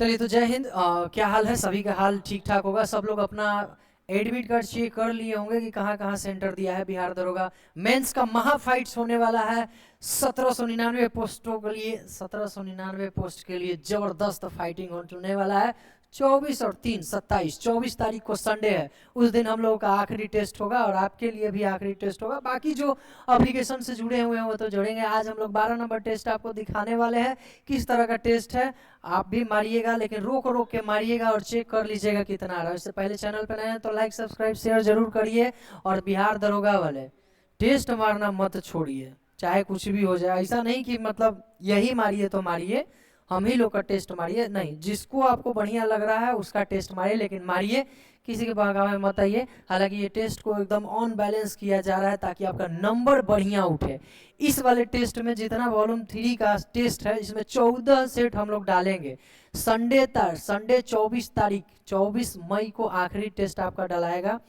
चलिए तो जय हिंद। क्या हाल है? सभी का हाल ठीक ठाक होगा। सब लोग अपना एडमिट कार्ड चेक कर लिए होंगे कि कहाँ कहाँ सेंटर दिया है। बिहार दरोगा मेंस का महा फाइट्स होने वाला है। 1799 पोस्टों के लिए, 1799 पोस्ट के लिए जबरदस्त फाइटिंग होने वाला है। 24 और 3 27 24 तारीख को संडे है। उस दिन हम लोगों का आखिरी टेस्ट होगा और आपके लिए भी आखिरी टेस्ट होगा। बाकी जो एप्लीकेशन से जुड़े हुए हैं वो तो जुड़ेंगे। आज हम लोग 12 नंबर टेस्ट आपको दिखाने वाले हैं। किस तरह का टेस्ट है आप भी मारिएगा, लेकिन रोक रोक के मारिएगा और चेक कर लीजिएगा कितना आ रहा है। इससे पहले चैनल पर नए हैं तो लाइक सब्सक्राइब शेयर जरूर करिए। और बिहार दरोगा वाले टेस्ट मारना मत छोड़िए, चाहे कुछ भी हो जाए। ऐसा नहीं कि मतलब यही मारिए तो मारिए, हम ही लोग का टेस्ट मारिए नहीं। जिसको आपको बढ़िया लग रहा है उसका टेस्ट मारिए, लेकिन मारिए, किसी के बहकावे में मत आइए। हालांकि ये टेस्ट को एकदम ऑन बैलेंस किया जा रहा है ताकि आपका नंबर बढ़िया उठे। इस वाले टेस्ट में जितना वॉल्यूम 3 का टेस्ट है, इसमें 14 सेट हम लोग डालेंगे। संडे 24 तारीख 24 मई को आखिरी टेस्ट आपका डलाएगा।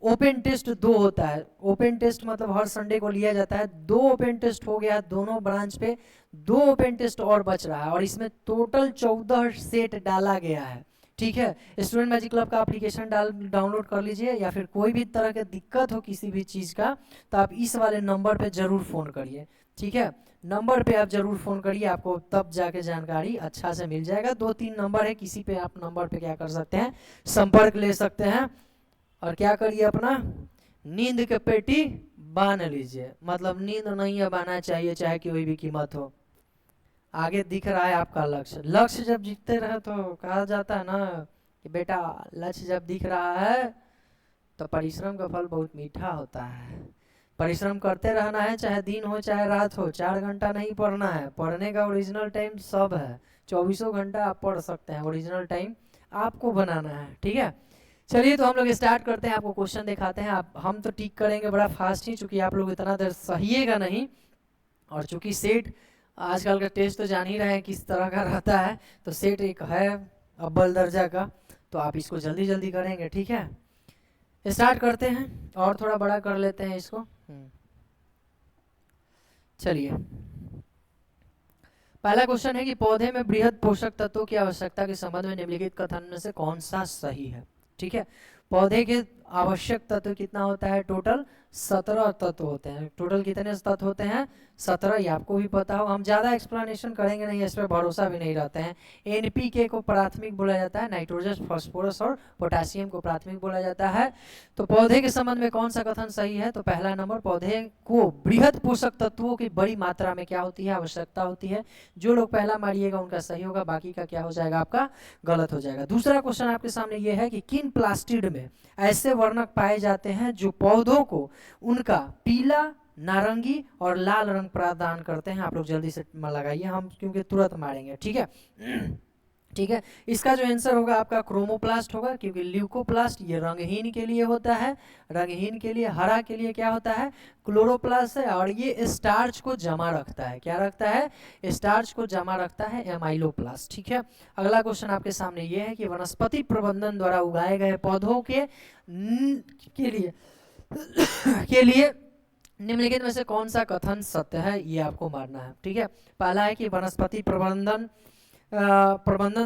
ओपन टेस्ट 2 होता है। ओपन टेस्ट मतलब हर संडे को लिया जाता है। 2 ओपन टेस्ट हो गया दोनों ब्रांच पे, 2 ओपन टेस्ट और बच रहा है और इसमें टोटल 14 सेट डाला गया है। ठीक है, स्टूडेंट मैजिक क्लब का एप्लीकेशन डाउनलोड कर लीजिए, या फिर कोई भी तरह की दिक्कत हो किसी भी चीज़ का तो आप इस वाले नंबर पे ज़रूर फ़ोन करिए। ठीक है, नंबर पे आप ज़रूर फ़ोन करिए, आपको तब जाके जानकारी अच्छा से मिल जाएगा। 2-3 नंबर है, किसी पे आप नंबर पे क्या कर सकते हैं, संपर्क ले सकते हैं। और क्या करिए, अपना नींद के पेटी बांध लीजिए। मतलब नींद नहीं अब आना चाहिए, चाहे कोई भी कीमत हो। आगे दिख रहा है आपका लक्ष्य। लक्ष्य जब जीतते रहे तो कहा जाता है ना कि बेटा लक्ष्य जब दिख रहा है तो परिश्रम का फल बहुत मीठा होता है। परिश्रम करते रहना है, चाहे दिन हो चाहे रात हो। 4 घंटा नहीं पढ़ना है, पढ़ने का ओरिजिनल टाइम सब है। 24 घंटा आप पढ़ सकते हैं, ओरिजिनल टाइम आपको बनाना है। ठीक है, चलिए तो हम लोग स्टार्ट करते हैं। आपको क्वेश्चन दिखाते हैं। आप हम तो टिक करेंगे बड़ा फास्ट ही, चूंकि आप लोग इतना देर सहिएगा नहीं। और चूंकि सेट आजकल का टेस्ट तो जान ही रहे हैं किस तरह का रहता है, तो सेट एक है अव्वल दर्जा का, तो आप इसको जल्दी जल्दी करेंगे। ठीक है, स्टार्ट करते हैं और थोड़ा बड़ा कर लेते हैं इसको। चलिए, पहला क्वेश्चन है कि पौधे में बृहद पोषक तत्वों की आवश्यकता के संबंध में निम्नलिखित कथन में से कौन सा सही है। ठीक है, पौधे के आवश्यक तत्व कितना होता है? टोटल 17 तत्व होते हैं। टोटल कितने तत्व होते हैं? 17। ये आपको भी पता हो, हम ज़्यादा एक्सप्लेनेशन करेंगे नहीं, इस पर भरोसा भी नहीं रहते हैं। एनपीके को प्राथमिक बोला जाता है, नाइट्रोजन फास्फोरस और पोटासियम को प्राथमिक बोला जाता है। तो पौधे के संबंध में कौन सा कथन सही है? तो पहला नंबर, पौधे को बृहद पोषक तत्वों की बड़ी मात्रा में क्या होती है? आवश्यकता होती है। जो लोग पहला मारिएगा उनका सही होगा, बाकी का क्या हो जाएगा? आपका गलत हो जाएगा। दूसरा क्वेश्चन आपके सामने ये है कि किन प्लास्टिड में ऐसे वर्णक पाए जाते हैं जो पौधों को उनका पीला, नारंगी और लाल रंग प्रदान करते हैं? आप लोग जल्दी से लगाइए, हम क्योंकि तुरंत मारेंगे। ठीक है ठीक है, इसका जो आंसर होगा आपका क्रोमोप्लास्ट होगा, क्योंकि ल्यूकोप्लास्ट ये रंगहीन के लिए होता है। रंगहीन के लिए, हरा के लिए क्या होता है? क्लोरोप्लास्ट है। और ये स्टार्च को जमा रखता है। क्या रखता है? स्टार्च को जमा रखता है, एमाइलोप्लास्ट। ठीक है, अगला क्वेश्चन आपके सामने ये है कि वनस्पति प्रबंधन द्वारा उगाए गए पौधों के लिए निम्नलिखित में से कौन सा कथन सत्य है? ये आपको मारना है। ठीक है, पहला है कि वनस्पति प्रबंधन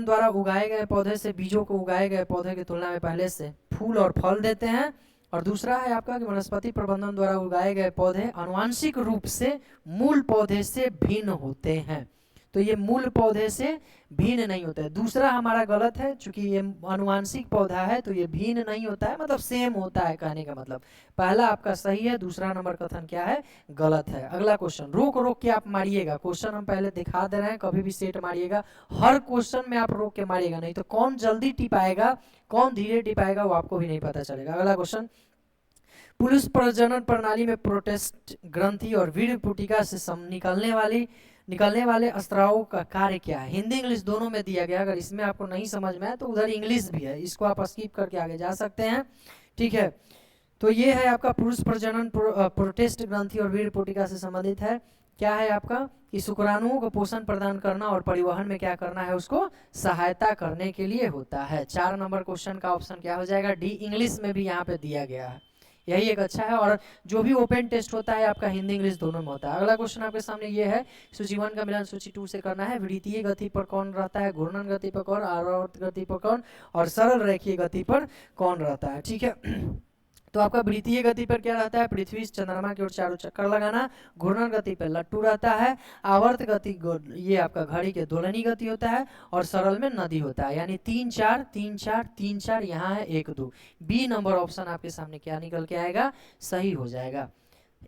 द्वारा उगाए गए पौधे से बीजों को उगाए गए पौधे की तुलना में पहले से फूल और फल देते हैं। और दूसरा है आपका कि वनस्पति प्रबंधन द्वारा उगाए गए पौधे आनुवांशिक रूप से मूल पौधे से भिन्न होते हैं। तो ये मूल पौधे से भिन्न नहीं होता है। दूसरा हमारा गलत है, चूंकि ये आनुवांशिक पौधा है तो ये भिन्न नहीं होता है, मतलब सेम होता है, कहने का मतलब। पहला आपका सही है, दूसरा नंबर कथन क्या है? गलत है। अगला क्वेश्चन, रोक रोक के आप मारिएगा। क्वेश्चन हम पहले दिखा दे रहे हैं, कभी भी सेट मारिएगा, हर क्वेश्चन में आप रोक के मारिएगा, नहीं तो कौन जल्दी टिपाएगा कौन धीरे टिपाएगा वो आपको भी नहीं पता चलेगा। अगला क्वेश्चन, पुरुष प्रजनन प्रणाली में प्रोटेस्ट ग्रंथि और वीर्य पुटिका से निकलने वाले स्त्रावों का कार्य क्या है? हिंदी इंग्लिश दोनों में दिया गया। अगर इसमें आपको नहीं समझ में आए तो उधर इंग्लिश भी है, इसको आप स्किप करके आगे जा सकते हैं। ठीक है, तो ये है आपका पुरुष प्रजनन प्रोटेस्ट ग्रंथि और वीर्य पुटिका से संबंधित है। क्या है आपका कि शुक्राणुओं को पोषण प्रदान करना और परिवहन में क्या करना है? उसको सहायता करने के लिए होता है। 4 नंबर क्वेश्चन का ऑप्शन क्या हो जाएगा? डी। इंग्लिश में भी यहाँ पे दिया गया है, यही एक अच्छा है। और जो भी ओपन टेस्ट होता है आपका हिंदी इंग्लिश दोनों में होता है। अगला क्वेश्चन आपके सामने ये है, सूची 1 का मिलान सूची 2 से करना है। विद्युतीय गति पर कौन रहता है, घूर्णन गति पर कौन, आवर्त गति पर कौन, और सरल रेखीय गति पर कौन रहता है। ठीक है, तो आपका वृत्तीय गति पर क्या रहता है, पृथ्वी चंद्रमा की ओर चारों चक्कर लगाना। घूर्णन गति पर लट्टू रहता है। आवर्त गति ये आपका घड़ी के दोलनी गति होता है। और सरल में नदी होता है। यानी 3 4 3 4 3 4, यहाँ है 1 2। बी नंबर ऑप्शन आपके सामने क्या निकल के आएगा, सही हो जाएगा।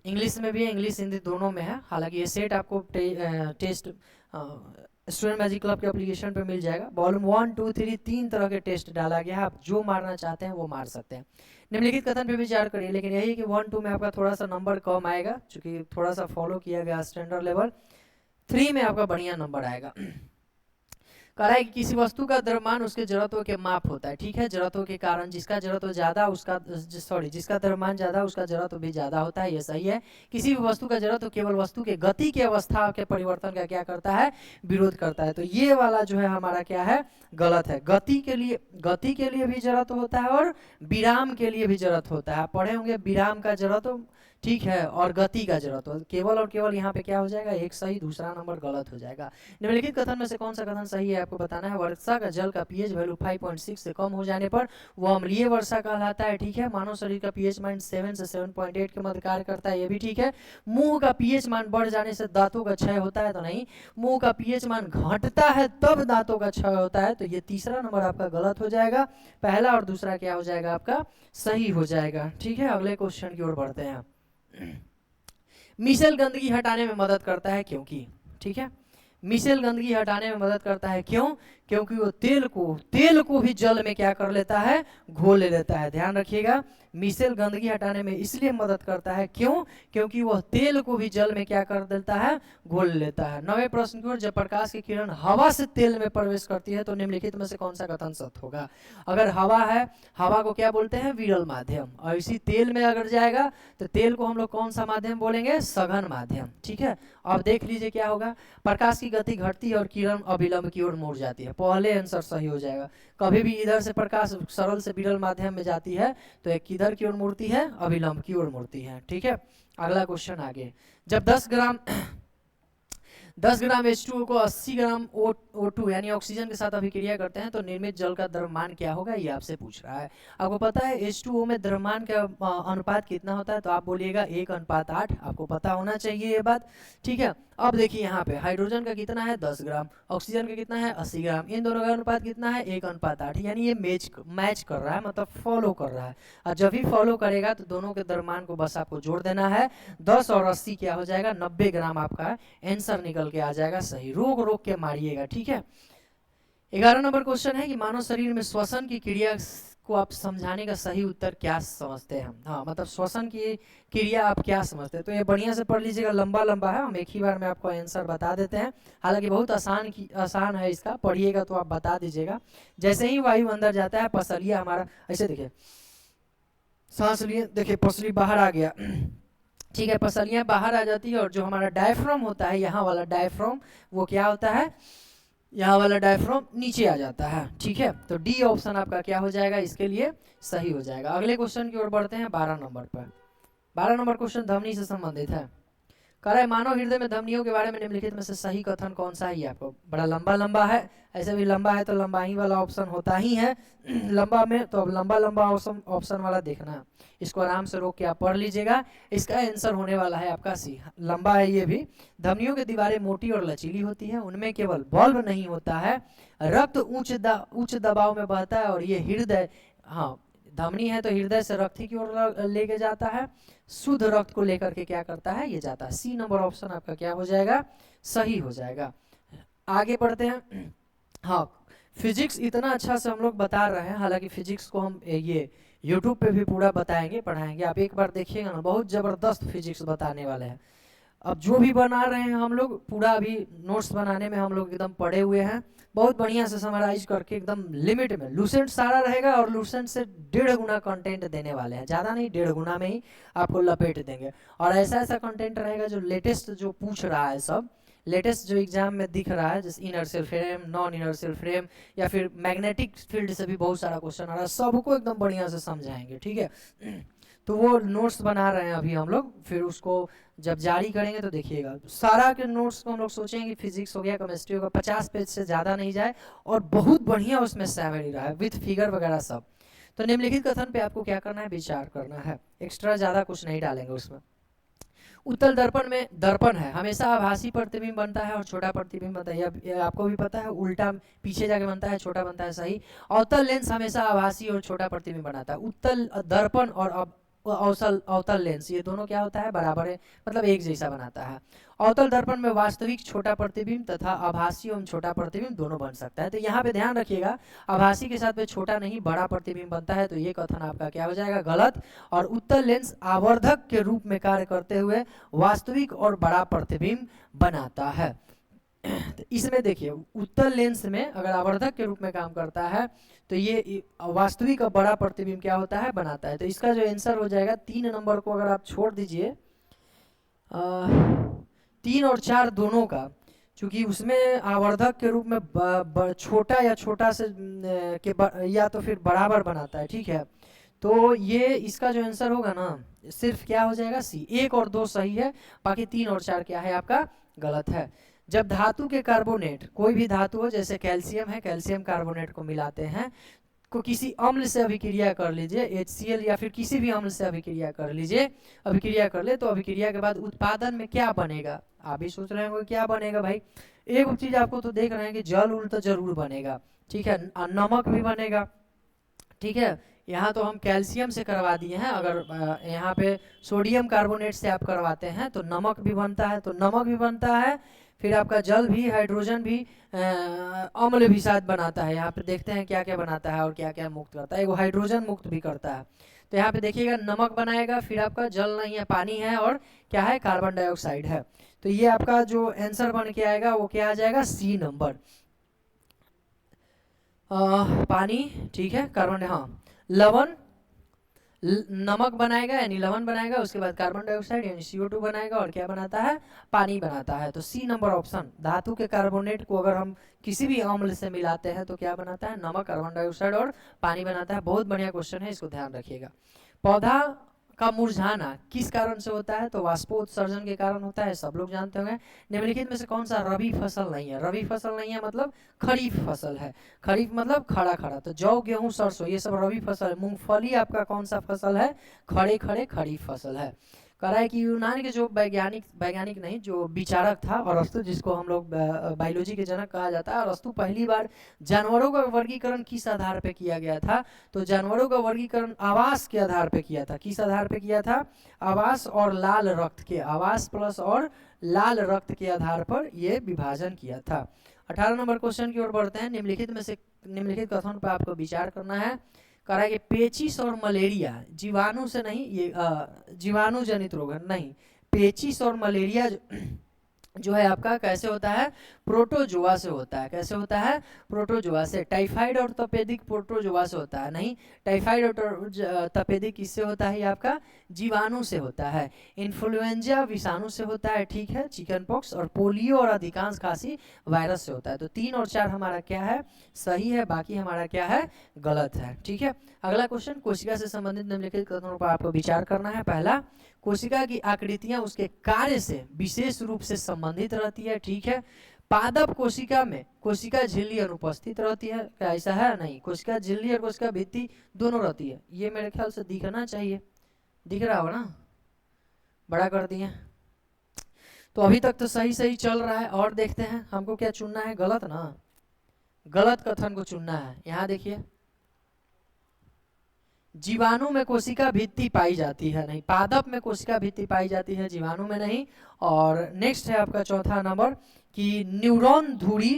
इंग्लिश में भी है, इंग्लिश हिंदी दोनों में है। हालांकि ये सेट आपको टेस्ट स्टूडेंट मैजिक क्लब के एप्लीकेशन पे मिल जाएगा। वॉल्यूम 1 2 3 तीन तरह के टेस्ट डाला गया है, आप जो मारना चाहते हैं वो मार सकते हैं। निम्नलिखित कथन पे विचार करिए, लेकिन यही है कि 1 2 में आपका थोड़ा सा नंबर कम आएगा, क्योंकि थोड़ा सा फॉलो किया गया स्टैंडर्ड लेवल। 3 में आपका बढ़िया नंबर आएगा। कह रहा है कि किसी वस्तु का द्रव्यमान उसके जड़त्व के माप होता है। ठीक है, जड़त्व के कारण जिसका जड़त्व ज्यादा उसका जिसका द्रव्यमान ज्यादा उसका जड़त्व भी ज्यादा होता है, ये सही है। किसी भी वस्तु का जड़त्व केवल वस्तु के गति की अवस्था के परिवर्तन का क्या करता है, विरोध करता है। तो ये वाला जो है हमारा क्या है, गलत है। गति के लिए भी जड़त्व होता है और विराम के लिए भी जड़त्व होता है। आप पढ़े होंगे विराम का जड़त्व, ठीक है, और गति का जरूरत हो। केवल और केवल यहाँ पे क्या हो जाएगा, एक सही, दूसरा नंबर गलत हो जाएगा। निम्नलिखित कथन में से कौन सा कथन सही है आपको बताना है। वर्षा का जल का पीएच वैल्यू 5.6 से कम हो जाने पर वो अम्लीय वर्षा कहलाता है। ठीक है, मानव शरीर का पीएच मान 7 से 7.8 के मध्य कार्य करता है, ये भी ठीक है। मुंह का पीएच मान बढ़ जाने से दांतों का क्षय होता है, तो नहीं। मुंह का पीएच मान घटता है तब दांतों का क्षय होता है, तो ये तीसरा नंबर आपका गलत हो जाएगा। पहला और दूसरा क्या हो जाएगा आपका, सही हो जाएगा। ठीक है, अगले क्वेश्चन की ओर बढ़ते हैं। मिसेल गंदगी हटाने में मदद करता है, क्योंकि, ठीक है, मिसेल गंदगी हटाने में मदद करता है, क्यों, क्योंकि वो तेल को भी जल में क्या कर लेता है, घोल ले लेता है। ध्यान रखिएगा, मिसेल गंदगी हटाने में इसलिए मदद करता है, क्यों, क्योंकि वह तेल को भी जल में क्या कर देता है, घोल लेता है। 9वें प्रश्न की ओर, जब प्रकाश की किरण हवा से तेल में प्रवेश करती है तो निम्नलिखित में से कौन सा कथन सत्य होगा। अगर हवा है, हवा को क्या बोलते हैं, विरल माध्यम, और इसी तेल में अगर जाएगा तो तेल को हम लोग कौन सा माध्यम बोलेंगे, सघन माध्यम। ठीक है, अब देख लीजिए क्या होगा, प्रकाश की गति घटती है और किरण अभिलंब की ओर मुड़ जाती है। पहले आंसर सही हो जाएगा। कभी भी इधर से प्रकाश सरल से विरल माध्यम में जाती है तो एक किधर की ओर मुड़ती है, अभिलंब की ओर मुड़ती है। ठीक है, अगला क्वेश्चन आगे। जब 10 ग्राम H2O को 80 ग्राम O2 यानी ऑक्सीजन के साथ अभिक्रिया करते हैं तो निर्मित जल का द्रव्यमान क्या होगा, ये आपसे पूछ रहा है। आपको पता है H2O में द्रव्यमान का अनुपात कितना होता है, तो आप बोलिएगा 1:8। आपको पता होना चाहिए ये बात। ठीक है, अब देखिए यहाँ पे हाइड्रोजन का कितना है, 10 ग्राम, ऑक्सीजन का कितना है, 80 ग्राम। इन दोनों का अनुपात कितना है, 1:8। यानी ये मैच कर रहा है, मतलब फॉलो कर रहा है। और जब भी फॉलो करेगा तो दोनों के द्रव्यमान को बस आपको जोड़ देना है। 10 और 80 क्या हो जाएगा, 90 ग्राम आपका आंसर निकल के आ जाएगा सही। रोक के मारिएगा। ठीक है, 11 नंबर क्वेश्चन है कि मानव शरीर में श्वसन की क्रिया को आप समझाने का सही उत्तर क्या समझते हैं। हाँ, मतलब श्वसन की क्रिया आप क्या समझते हैं, तो ये बढ़िया से पढ़ लीजिएगा, लंबा है, हम एक ही बार में आपको आंसर बता देते हैं। हालांकि बहुत आसान है इसका, पढ़िएगा तो आप बता दीजिएगा। जैसे ही वायु अंदर जाता है, पसलिया हमारा ऐसे देखिए, सांस लिए, देखिए पसली बाहर आ गया। ठीक है, पसलियां बाहर आ जाती है और जो हमारा डायफ्राम होता है, यहाँ वाला डायफ्राम, वो क्या होता है, यहाँ वाला डायफ्राम नीचे आ जाता है। ठीक है, तो डी ऑप्शन आपका क्या हो जाएगा, इसके लिए सही हो जाएगा। अगले क्वेश्चन की ओर बढ़ते हैं 12 नंबर पर। 12 नंबर क्वेश्चन धमनी से संबंधित है। कह रहा है मानव हृदय में धमनियों के बारे में निम्नलिखित में से सही कथन कौन सा है। आपको बड़ा लंबा है, ऐसे भी लंबा है तो लंबा ही वाला ऑप्शन होता ही है लंबा में, तो अब लंबा ऑप्शन वाला देखना है। इसको आराम से रोक के आप पढ़ लीजिएगा। इसका आंसर होने वाला है आपका सी, लंबा है ये भी। धमनियों की दीवारें मोटी और लचीली होती है, उनमें केवल बल्ब नहीं होता है, रक्त उच्च दबाव में बहता है और ये हृदय, हाँ धमनी है तो हृदय से रक्त की ओर लेके जाता है, शुद्ध रक्त को लेकर के क्या करता है, ये जाता है। सी नंबर ऑप्शन आपका क्या हो जाएगा, सही हो जाएगा। आगे बढ़ते हैं। हाँ, फिजिक्स इतना अच्छा से हम लोग बता रहे हैं, हालांकि फिजिक्स को हम ये यूट्यूब पे भी पूरा बताएंगे, पढ़ाएंगे। आप एक बार देखिएगा ना, बहुत ज़बरदस्त फिजिक्स बताने वाले हैं। अब जो भी बना रहे हैं हम लोग, पूरा अभी नोट्स बनाने में हम लोग एकदम पड़े हुए हैं, बहुत बढ़िया से समराइज करके एकदम लिमिट में। लूसेंट सारा रहेगा और लूसेंट से 1.5 गुना कंटेंट देने वाले हैं, ज़्यादा नहीं, 1.5 गुना में ही आपको लपेट देंगे। और ऐसा कंटेंट रहेगा जो लेटेस्ट जो पूछ रहा है, सब लेटेस्ट जो एग्जाम में दिख रहा है, जैसे inertial frame, non inertial frame, या फिर मैग्नेटिक फील्ड से भी बहुत सारा क्वेश्चन आ रहा है, सबको एकदम बढ़िया से समझाएंगे। ठीक है, तो वो नोट्स बना रहे हैं अभी हम लोग, फिर उसको जब जारी करेंगे तो देखिएगा। सारा के नोट्स को हम लोग सोचेंगे कि फिजिक्स हो गया, केमिस्ट्री होगा, 50 पेज से ज़्यादा नहीं जाए, और बहुत बढ़िया उसमें समरी रहा है विथ फिगर वगैरह सब। तो निम्नलिखित कथन पे आपको क्या करना है, विचार करना है, एक्स्ट्रा ज़्यादा कुछ नहीं डालेंगे उसमें। उत्तल दर्पण में, दर्पण है हमेशा आभासी प्रतिबिंब बनता है और छोटा प्रतिबिंब बनता है, ये आपको भी पता है, उल्टा पीछे जाके बनता है, छोटा बनता है, सही। अवतल लेंस हमेशा आभासी और छोटा प्रतिबिंब बनाता है। उत्तल दर्पण और अवतल लेंस ये दोनों क्या होता है, बराबर है, मतलब एक जैसा बनाता है। अवतल दर्पण में वास्तविक छोटा प्रतिबिंब तथा आभासी एवं छोटा प्रतिबिंब दोनों बन सकता है। तो यहाँ पे ध्यान रखिएगा, आभासी के साथ में छोटा नहीं बड़ा प्रतिबिंब बनता है, तो ये कथन आपका क्या हो जाएगा, गलत। और उत्तल लेंस आवर्धक के रूप में कार्य करते हुए वास्तविक और बड़ा प्रतिबिंब बनाता है। तो इसमें देखिए, उत्तल लेंस में अगर आवर्धक के रूप में काम करता है तो ये वास्तविक और बड़ा प्रतिबिंब क्या होता है, बनाता है। तो इसका जो आंसर हो जाएगा 3 नंबर को अगर आप छोड़ दीजिए, 3 और 4 दोनों का, क्योंकि उसमें आवर्धक के रूप में छोटा या छोटा से या तो फिर बराबर बनाता है, ठीक है। तो ये इसका जो आंसर होगा ना, सिर्फ क्या हो जाएगा, सी। 1 और 2 सही है, बाकी 3 और 4 क्या है आपका, गलत है। जब धातु के कार्बोनेट, कोई भी धातु हो, जैसे कैल्शियम है, कैल्शियम कार्बोनेट को मिलाते हैं, को किसी अम्ल से अभिक्रिया कर लीजिए, HCl या फिर किसी भी अम्ल से अभिक्रिया कर लीजिए, अभिक्रिया कर ले, तो अभिक्रिया के बाद उत्पादन में क्या बनेगा, आप भी सोच रहे होंगे क्या बनेगा भाई। एक चीज आपको तो देख रहे हैं कि जल उल तो जरूर बनेगा, ठीक है, नमक भी बनेगा, ठीक है। यहाँ तो हम कैल्शियम से करवा दिए हैं, अगर यहाँ पे सोडियम कार्बोनेट से आप करवाते हैं तो नमक भी बनता है, तो नमक भी बनता है, फिर आपका जल भी, हाइड्रोजन भी, अम्ल भी शायद बनाता है। यहाँ पे देखते हैं क्या क्या बनाता है और क्या क्या मुक्त करता है, वो हाइड्रोजन मुक्त भी करता है। तो यहाँ पे देखिएगा, नमक बनाएगा, फिर आपका जल नहीं है, पानी है, और क्या है, कार्बन डाइऑक्साइड है। तो ये आपका जो आंसर बन के आएगा वो क्या आ जाएगा, सी नंबर, पानी, ठीक है, कार्बन, हाँ, लवण, नमक बनाएगा यानी लवण बनाएगा, उसके बाद कार्बन डाइऑक्साइड यानी CO2 बनाएगा, और क्या बनाता है, पानी बनाता है। तो सी नंबर ऑप्शन, धातु के कार्बोनेट को अगर हम किसी भी अम्ल से मिलाते हैं तो क्या बनाता है, नमक, कार्बन डाइऑक्साइड और पानी बनाता है। बहुत बढ़िया क्वेश्चन है, इसको ध्यान रखिएगा। पौधा का मुरझाना किस कारण से होता है, तो वाष्पोत्सर्जन के कारण होता है, सब लोग जानते होंगे। निम्नलिखित में से कौन सा रबी फसल नहीं है, रबी फसल नहीं है मतलब खरीफ फसल है, खरीफ मतलब खड़ा खड़ा, तो जौ, गेहूं, सरसों ये सब रबी फसल है। मूंगफली आपका कौन सा फसल है, खड़े खड़े खरीफ फसल है। कह रहा है कि यूनान के जो वैज्ञानिक नहीं, जो विचारक था अरस्तु, जिसको हम लोग बायोलॉजी के जनक कहा जाता है, अरस्तु पहली बार जानवरों का वर्गीकरण किस आधार पे किया गया था, तो जानवरों का वर्गीकरण आवास के आधार पे किया था। किस आधार पे किया था, आवास और लाल रक्त के, आवास प्लस और लाल रक्त के आधार पर ये विभाजन किया था। 18 नंबर क्वेश्चन की ओर बढ़ते हैं। निम्नलिखित में से, निम्नलिखित कथन पर आपको विचार करना है। कह रहा है कि पेचिस और मलेरिया जीवाणु से नहीं, ये जीवाणु जनित रोग है, नहीं, पेचिस और मलेरिया जो है आपका कैसे होता है, प्रोटोजोआ से होता है। कैसे होता है, प्रोटोजोआ से। टाइफाइड और तपेदिक प्रोटोजोआ से होता है, नहीं, टाइफाइड और तपेदिक किससे होता है, ये आपका जीवाणु से होता है। इन्फ्लुएंजा विषाणु से होता है, ठीक है, चिकन पॉक्स, और पोलियो और अधिकांश खांसी वायरस से होता है। तो 3 और 4 हमारा क्या है, सही है, बाकी हमारा क्या है, गलत है, ठीक है। अगला क्वेश्चन, कोशिका से संबंधित निम्नलिखित कथनों पर आपको विचार करना है। पहला, कोशिका की आकृतियां उसके कार्य से विशेष रूप से संबंधित रहती है, ठीक है। पादप कोशिका में कोशिका झिल्ली अनुपस्थित रहती है, क्या ऐसा है, नहीं, कोशिका झिल्ली और कोशिका भित्ति दोनों रहती है। ये मेरे ख्याल से दिखना चाहिए, दिख रहा हो ना, बड़ा कर दिए। तो अभी तक तो सही सही चल रहा है, और देखते हैं हमको क्या चुनना है, गलत ना, गलत कथन को चुनना है। यहाँ देखिए, जीवाणु में कोशिका भित्ति पाई जाती है, नहीं, पादप में कोशिका भित्ति पाई जाती है, जीवाणु में नहीं। और नेक्स्ट है आपका चौथा नंबर कि न्यूरॉन धुरी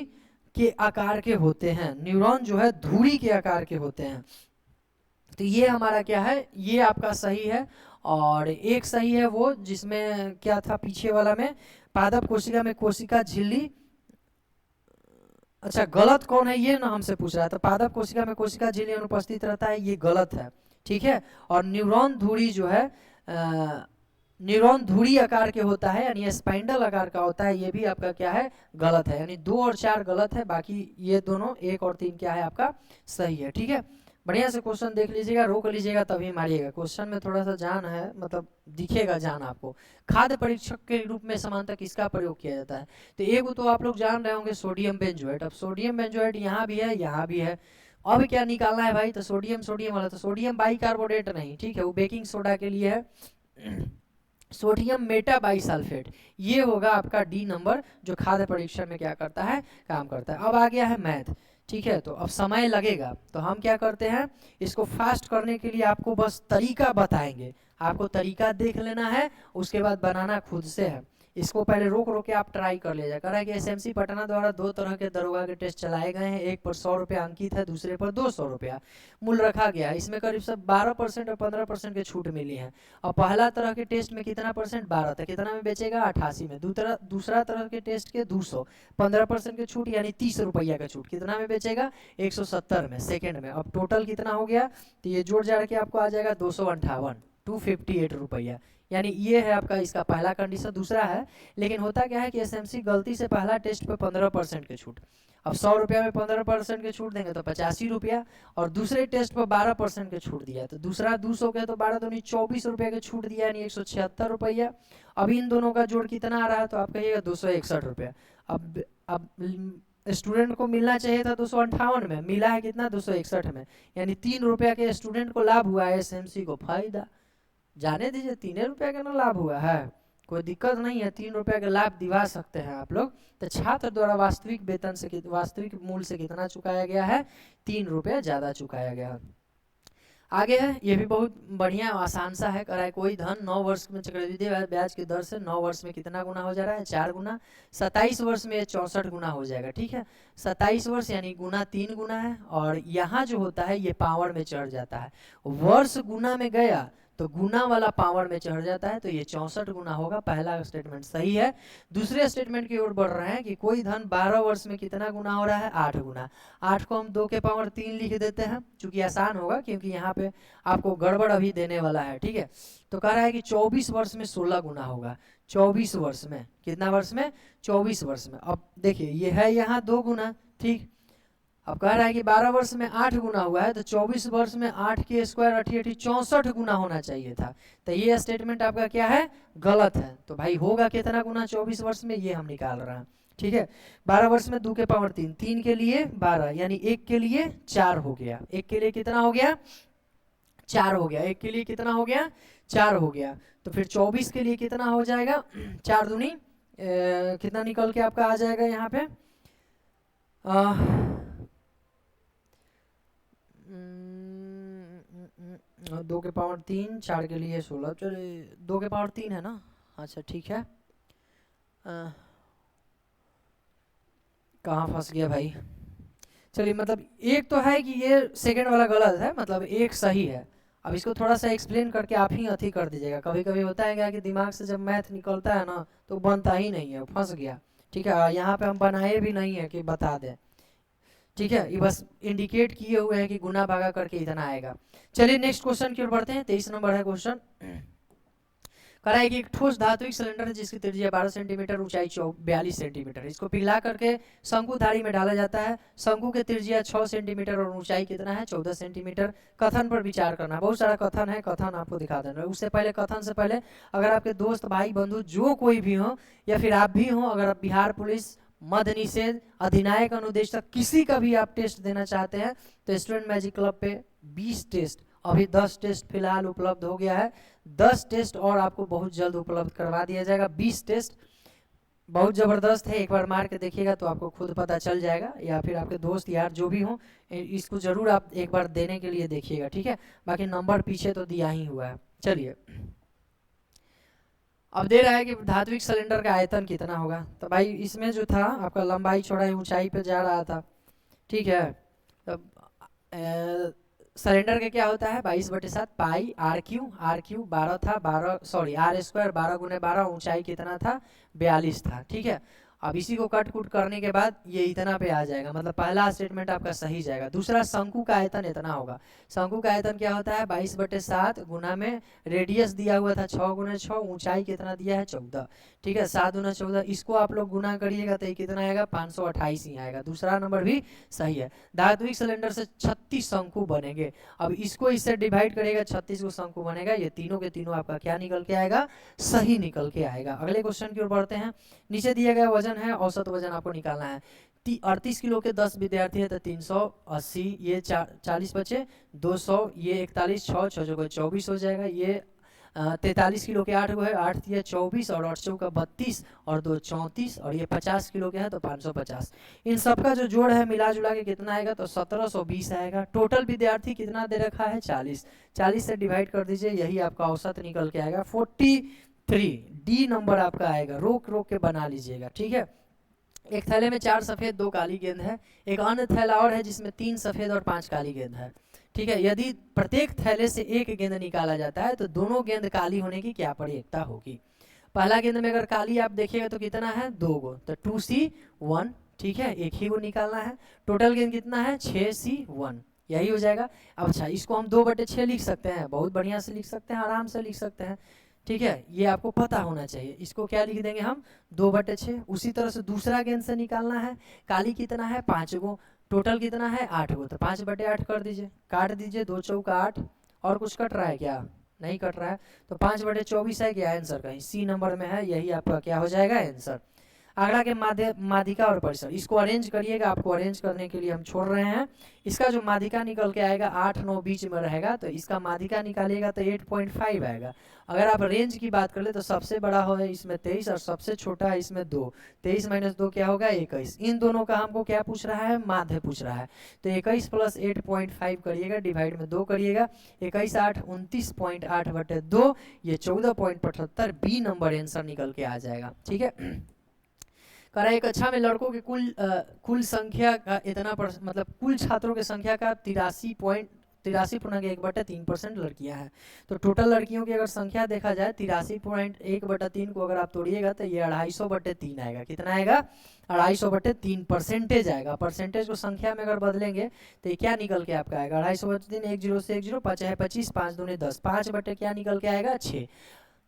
के आकार के होते हैं, न्यूरॉन जो है धुरी के आकार के होते हैं। तो ये हमारा क्या है, ये आपका सही है। और एक सही है वो जिसमें क्या था पीछे वाला में, पादप कोशिका में कोशिका झिल्ली, अच्छा गलत कौन है ये ना हमसे पूछ रहा है, तो पादप कोशिका में कोशिका झिल्ली अनुपस्थित रहता है, ये गलत है, ठीक है। और न्यूरॉन धुरी जो है, न्यूरॉन धुरी आकार के होता है, यानी स्पाइंडल आकार का होता है, ये भी आपका क्या है, गलत है। यानी 2 और 4 गलत है, बाकी ये दोनों 1 और 3 क्या है आपका, सही है, ठीक है। बढ़िया से क्वेश्चन देख लीजिएगा, रोक लीजिएगा तभी मारिएगा। क्वेश्चन में थोड़ा सा जान है, मतलब दिखेगा जान आपको। खाद्य परीक्षक के रूप में समानतः किसका प्रयोग किया जाता है? तो एक तो आप लोग जान रहे होंगे सोडियम बेंजोएट। अब सोडियम बेंजोएट यहाँ भी है, यहाँ भी है। अब क्या निकालना है भाई? तो सोडियम सोडियम वाला, तो सोडियम बाइकार्बोनेट नहीं, ठीक है, वो बेकिंग सोडा के लिए है। सोडियम मेटाबाइसल्फेट, ये होगा आपका डी नंबर, जो खाद्य परीक्षण में क्या करता है, काम करता है। अब आ गया है मैथ, ठीक है, तो अब समय लगेगा, तो हम क्या करते हैं, इसको फास्ट करने के लिए आपको बस तरीका बताएंगे। आपको तरीका देख लेना है, उसके बाद बनाना खुद से है। इसको पहले रोक रोक के आप ट्राई कर लीजिए। कह रहा है कि एसएमसी पटना द्वारा 2 तरह के दरोगा के टेस्ट चलाए गए हैं, एक पर 100 रुपया अंकित है, दूसरे पर 200 रुपया मूल्य रखा गया है। इसमें करीब सब 12% और 15% की छूट मिली है। और पहला तरह के टेस्ट में कितना परसेंट, 12 था, कितना में बेचेगा, 88 में। दूसरा तरह के टेस्ट के 200, 15% की छूट यानी 30 रुपया का छूट, कितना में बेचेगा, 170 में, सेकेंड में। अब टोटल कितना हो गया, तो ये जोड़ जाड़ के आपको आ जाएगा 258, 258 रुपया, यानी ये है आपका इसका पहला कंडीशन। दूसरा है, लेकिन होता क्या है कि एसएमसी गलती से पहला टेस्ट पे 15% की छूट, अब 100 रुपया में 15% की छूट देंगे तो 85 रुपया, और दूसरे टेस्ट पर 12% की छूट दिया, तो दूसरा 200 के तो 12 दूनी 24 रुपया की छूट दिया, यानी 176 रुपया। अब इन दोनों का जोड़ कितना आ रहा है, तो आप कहिएगा 261 रुपया। अब स्टूडेंट को मिलना चाहिए था 258 में, मिला है कितना, 261 में, यानी 3 रुपया के स्टूडेंट को लाभ हुआ है, एसएमसी को फायदा। जाने दीजिए, 3 रुपया का ना लाभ हुआ है, कोई दिक्कत नहीं है, 3 रुपया का लाभ दिवा सकते हैं आप लोग। तो छात्र द्वारा वास्तविक वेतन से, वास्तविक मूल्य से कितना चुकाया गया है, 3 रुपया ज़्यादा चुकाया गया है। आगे है, ये भी बहुत बढ़िया आसान सा है। कराए कोई धन 9 वर्ष में चक्रवृद्धि ब्याज की दर से 9 वर्ष में कितना गुना हो जा रहा है, 4 गुना। 27 वर्ष में 64 गुना हो जाएगा, ठीक है। 27 वर्ष यानी गुना 3 गुना है, और यहाँ जो होता है ये पावर में चढ़ जाता है, वर्ष गुना में गया तो गुना वाला पावर में चढ़ जाता है, तो ये 64 गुना होगा। पहला स्टेटमेंट सही है। दूसरे स्टेटमेंट की ओर बढ़ रहे हैं कि कोई धन 12 वर्ष में कितना गुना हो रहा है, 8 गुना। 8 को हम 2 के पावर 3 लिख देते हैं, चूंकि आसान होगा, क्योंकि यहाँ पे आपको गड़बड़ अभी देने वाला है, ठीक है। तो कह रहा है कि 24 वर्ष में 16 गुना होगा, 24 वर्ष में, कितना वर्ष में, 24 वर्ष में। अब देखिए ये है यहाँ 2 गुना, ठीक। अब कह रहा है कि 12 वर्ष में 8 गुना हुआ है, तो 24 वर्ष में 8 के स्क्वायर 88 64 गुना होना चाहिए था। तो ये स्टेटमेंट आपका क्या है, गलत है। तो भाई होगा कितना गुना 24 वर्ष में, ये हम निकाल रहे हैं, ठीक है। 12 वर्ष में 2 के पावर 3, 3 के लिए 12, यानी 1 के लिए 4 हो गया। 1 के लिए कितना हो गया, 4 हो गया। 1 के लिए कितना हो गया, 4 हो गया। तो फिर 24 के लिए कितना हो जाएगा, 4 दूनी कितना निकल के आपका आ जाएगा यहाँ पे, 2 के पावर 3, 4 के लिए 16, चलिए 2 के पावर 3 है ना, अच्छा ठीक है। कहाँ फंस गया भाई, चलिए, मतलब एक तो है कि ये सेकंड वाला गलत है, मतलब एक सही है। अब इसको थोड़ा सा एक्सप्लेन करके आप ही अथी कर दीजिएगा। कभी कभी होता है क्या कि दिमाग से जब मैथ निकलता है ना तो बनता ही नहीं है, फंस गया, ठीक है। यहाँ पे हम बनाए भी नहीं है कि बता दें, ठीक है, ये बस इंडिकेट किए हुए हैं कि गुना भागा करके इतना आएगा। चलिए नेक्स्ट क्वेश्चन की ओर बढ़ते हैं। 23 नंबर है क्वेश्चन। कह रहा है कि एक ठोस धात्विक सिलेंडर है जिसकी त्रिज्या 12 सेंटीमीटर, ऊंचाई 42 सेंटीमीटर, इसको पिघला करके शंकुधारी में डाला जाता है। शंकु की त्रिज्या 6 सेंटीमीटर और ऊंचाई कितना है, 14 सेंटीमीटर। कथन पर विचार करना, बहुत सारा कथन है, कथन आपको दिखा देना। उससे पहले, कथन से पहले, अगर आपके दोस्त भाई बंधु जो कोई भी हो, या फिर आप भी हो, अगर आप बिहार पुलिस, मद्य निषेध, अधिनायक, अनुदेशक, किसी का भी आप टेस्ट देना चाहते हैं तो स्टूडेंट मैजिक क्लब पे 20 टेस्ट, अभी 10 टेस्ट फिलहाल उपलब्ध हो गया है। 10 टेस्ट और आपको बहुत जल्द उपलब्ध करवा दिया जाएगा। 20 टेस्ट बहुत ज़बरदस्त है, एक बार मार के देखिएगा तो आपको खुद पता चल जाएगा, या फिर आपके दोस्त यार जो भी हो, इसको ज़रूर आप एक बार देने के लिए देखिएगा, ठीक है। बाकी नंबर पीछे तो दिया ही हुआ है। चलिए, अब दे रहा है कि धात्विक सिलेंडर का आयतन कितना होगा। तो भाई इसमें जो था आपका लंबाई चौड़ाई ऊंचाई पे जा रहा था, ठीक है। तब सिलेंडर का क्या होता है, 22/7 पाई आर क्यू 12 था, 12 सॉरी आर स्क्वायर 12 × 12, ऊंचाई कितना था, 42 था, ठीक है। अब इसी को कट कुट करने के बाद ये इतना पे आ जाएगा, मतलब पहला स्टेटमेंट आपका सही जाएगा। दूसरा, शंकु का आयतन इतना होगा। शंकु का आयतन क्या होता है, 22/7 गुना में रेडियस दिया हुआ था 6 × 6, ऊंचाई कितना दिया है 14, ठीक है, 7 × 14, इसको आप लोग गुना करिएगा तो ये कितना आएगा 528 ही आएगा। दूसरा नंबर भी सही है। धात्विक सिलेंडर से 36 शंकु बनेंगे। अब इसको इससे डिवाइड करेगा, 36 को शंकु बनेगा, ये तीनों के तीनों आपका क्या निकल के आएगा, सही निकल के आएगा। अगले क्वेश्चन की ओर बढ़ते हैं। नीचे दिया गया वजन है, औसत वजन आपको निकालना है। 38 किलो के 10 विद्यार्थी है तो 380, ये 40 बचे, 200, ये 41, 6 6 24 हो जाएगा। ये 43 किलो के 8 गो है, 8 दिया 24 और 8 चौका 32 और 2 34, और ये 50 किलो के है तो 550। इन सबका जो जोड़ है मिला जुला के कितना आएगा तो 1720 आएगा। टोटल विद्यार्थी कितना दे रखा है 40, 40 से डिवाइड कर दीजिए, यही आपका औसत निकल के आएगा 43। डी नंबर आपका आएगा, रोक रोक के बना लीजिएगा, ठीक है। एक थैले में 4 सफेद 2 काली गेंद है। एक अन्य थैला और है जिसमें 3 सफेद और 5 काली गेंद है, ठीक है। यदि प्रत्येक थैले से एक गेंद निकाला जाता है तो दोनों गेंद काली होने की क्या प्रयेकता होगी। पहला गेंद में अगर काली आप देखिएगा तो कितना है 2 गो, तो 2C1, ठीक है, एक ही वो निकालना है। टोटल गेंद कितना है 6C1, यही हो जाएगा। अब अच्छा, इसको हम 2/6 लिख सकते हैं, बहुत बढ़िया से लिख सकते हैं, आराम से लिख सकते हैं, ठीक है, ये आपको पता होना चाहिए। इसको क्या लिख देंगे हम 2/6। उसी तरह से दूसरा गेंद से निकालना है, काली कितना है 5 गो, टोटल कितना है 8 गो, तो 5/8 कर दीजिए, काट दीजिए, 2 चौका 8, और कुछ कट रहा है क्या, नहीं कट रहा है, तो 5/24 है क्या आंसर, कहीं सी नंबर में है, यही आपका क्या हो जाएगा आंसर। आगरा के माध्यिका और परिसर, इसको अरेंज करिएगा, आपको अरेंज करने के लिए हम छोड़ रहे हैं। इसका जो माध्यिका निकल के आएगा 8 9 बीच में रहेगा, तो इसका माध्यिका निकालिएगा तो 8.5 आएगा। अगर आप रेंज की बात कर ले तो सबसे बड़ा हो है इसमें 23 और सबसे छोटा है इसमें 2, 23 - 2 क्या होगा 21। इन दोनों का हमको क्या पूछ रहा है, माध्य पूछ रहा है, तो 21 + 8.5 करिएगा, डिवाइड में 2 करिएगा, 21 8 29.8/2, ये 14.75, बी नंबर आंसर निकल के आ जाएगा, ठीक है। कह रहा है एक कक्षा में लड़कों की कुल संख्या का इतना मतलब कुल छात्रों की संख्या का 83.1/3% लड़कियां हैं। तो टोटल लड़कियों की अगर संख्या देखा जाए 83.1/3 को अगर आप तोड़िएगा तो ये 250/3 आएगा। कितना आएगा 250/3 परसेंटेज आएगा। परसेंटेज को संख्या में अगर बदलेंगे तो ये क्या निकल के आपका आएगा 250/3, 1 0 से 1 0, 5 है 25, 5 दूनी 10, 5 बटे क्या निकल के आएगा 6,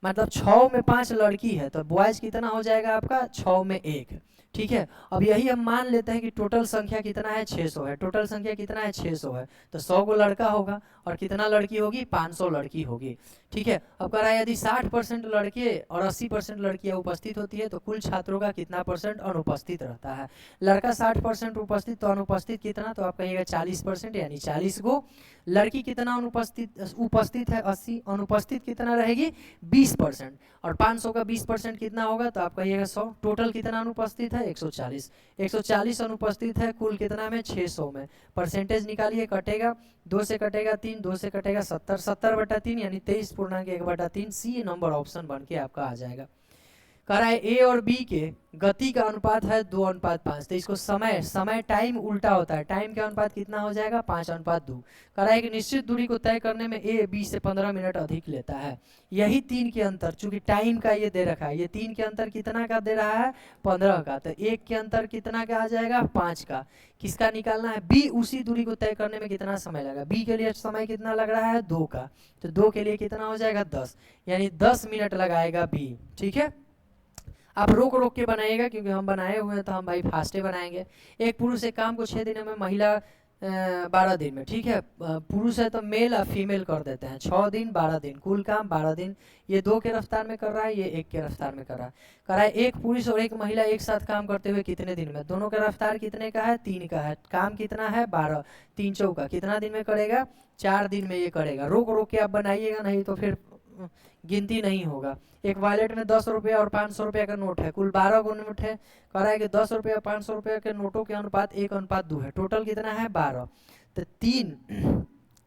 मतलब 6 में 5 लड़की है तो बॉयज कितना हो जाएगा आपका 6 में 1, ठीक है। अब यही हम मान लेते हैं कि टोटल संख्या कितना है 600 है, टोटल संख्या कितना है 600 है, तो 100 को लड़का होगा और कितना लड़की होगी 500 लड़की होगी, ठीक है। अब कह रहा है यदि 60% लड़के और 80% लड़कियां उपस्थित होती है तो कुल छात्रों का कितना परसेंट अनुपस्थित रहता है। लड़का 60% उपस्थित, तो अनुपस्थित कितना, तो आप कहिएगा 40%, यानी 40 गो। लड़की कितना उपस्थित है 80, अनुपस्थित कितना रहेगी 20%, और 500 का 20% कितना होगा, तो आप कहिएगा 100। टोटल कितना अनुपस्थित है 140, 140 अनुपस्थित है कुल कितना में 600 में। परसेंटेज निकालिए, कटेगा 2 से कटेगा 3, 2 से कटेगा 70, 70/3 यानी 23.1/3, सी नंबर ऑप्शन बन के आपका आ जाएगा। कह रहा है ए और बी के गति का अनुपात है 2:5, तो इसको समय टाइम उल्टा होता है, टाइम का अनुपात कितना हो जाएगा 5:2। कह रहा है कि निश्चित दूरी को तय करने में ए बी से 15 मिनट अधिक लेता है। यही 3 के अंतर, चूंकि टाइम का ये दे रखा है, ये 3 के अंतर कितना का दे रहा है 15 का, तो 1 के अंतर कितना का आ जाएगा 5 का। किसका निकालना है, बी उसी दूरी को तय करने में कितना समय लगा, बी के लिए समय कितना लग रहा है 2 का, तो 2 के लिए कितना हो जाएगा 10, यानी 10 मिनट लगाएगा बी, ठीक है। आप रोक रोक के बनाइएगा क्योंकि हम बनाए हुए हैं तो हम भाई फास्टे बनाएंगे। एक पुरुष एक काम को 6 दिनों में, महिला 12 दिन में, ठीक है। पुरुष है तो मेल और फीमेल कर देते हैं, 6 दिन 12 दिन, कुल काम 12 दिन। ये 2 के रफ्तार में कर रहा है, ये 1 के रफ्तार में कर रहा है। कह रहा है एक पुरुष और एक महिला एक साथ काम करते हुए कितने दिन में, दोनों का रफ्तार कितने का है 3 का है, काम कितना है 12, 3 चौका कितना दिन में करेगा 4 दिन में ये करेगा। रोक रोक के आप बनाइएगा, नहीं तो फिर गिनती नहीं होगा। एक वॉलेट में 10 रुपया और 500 रुपया का नोट है, कुल 12 गो नोट है। कह रहा है कि 10 रुपया 500 रुपया के नोटों के अनुपात 1:2 है, टोटल कितना है 12, तो 3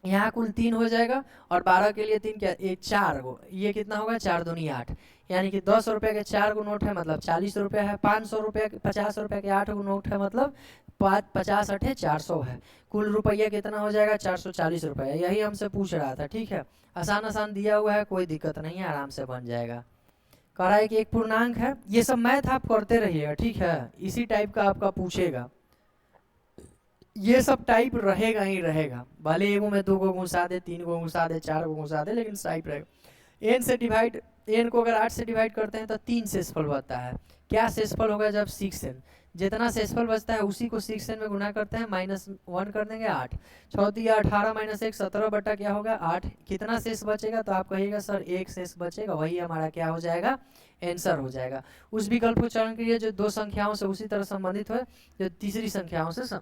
यहाँ कुल 3 हो जाएगा, और 12 के लिए 3 क्या, एक 4 गो, ये कितना होगा 4 दूनी 8, यानी कि 10 रुपये के 4 गो नोट है, मतलब 40 रुपया है। 500 रुपया 50 रुपया के 8 गो नोट है, मतलब 50 8 400 है। कुल रुपया कितना हो जाएगा 440 रुपया, यही हमसे पूछ रहा था, ठीक है। आसान आसान दिया हुआ है, कोई दिक्कत नहीं है, आराम से बन जाएगा। कह रहा है कि एक पूर्णांक है। ये सब मैथ आप करते रहिएगा, ठीक है, इसी टाइप का आपका पूछेगा, ये सब टाइप रहेगा ही रहेगा, भले एगो में 2 को घुसा दे, 3 को घुसा दे, 4 को घुसा दे, लेकिन टाइप रहेगा। एन से डिवाइड, एन को अगर 8 से डिवाइड करते हैं तो 3 शेषफल बचता है। क्या शेषफल होगा जब 6n, जितना शेषफल बचता है उसी को 6n में गुना करते हैं, -1 कर देंगे 8, 6 दिया 18 - 1 17 बटा क्या होगा 8। कितना शेष बचेगा तो आप कहिएगा सर 1 शेष बचेगा, वही हमारा क्या हो जाएगा, आंसर हो जाएगा। उस विकल्प को चयन करिए जो 2 संख्याओं से उसी तरह संबंधित हो जो तीसरी संख्याओं से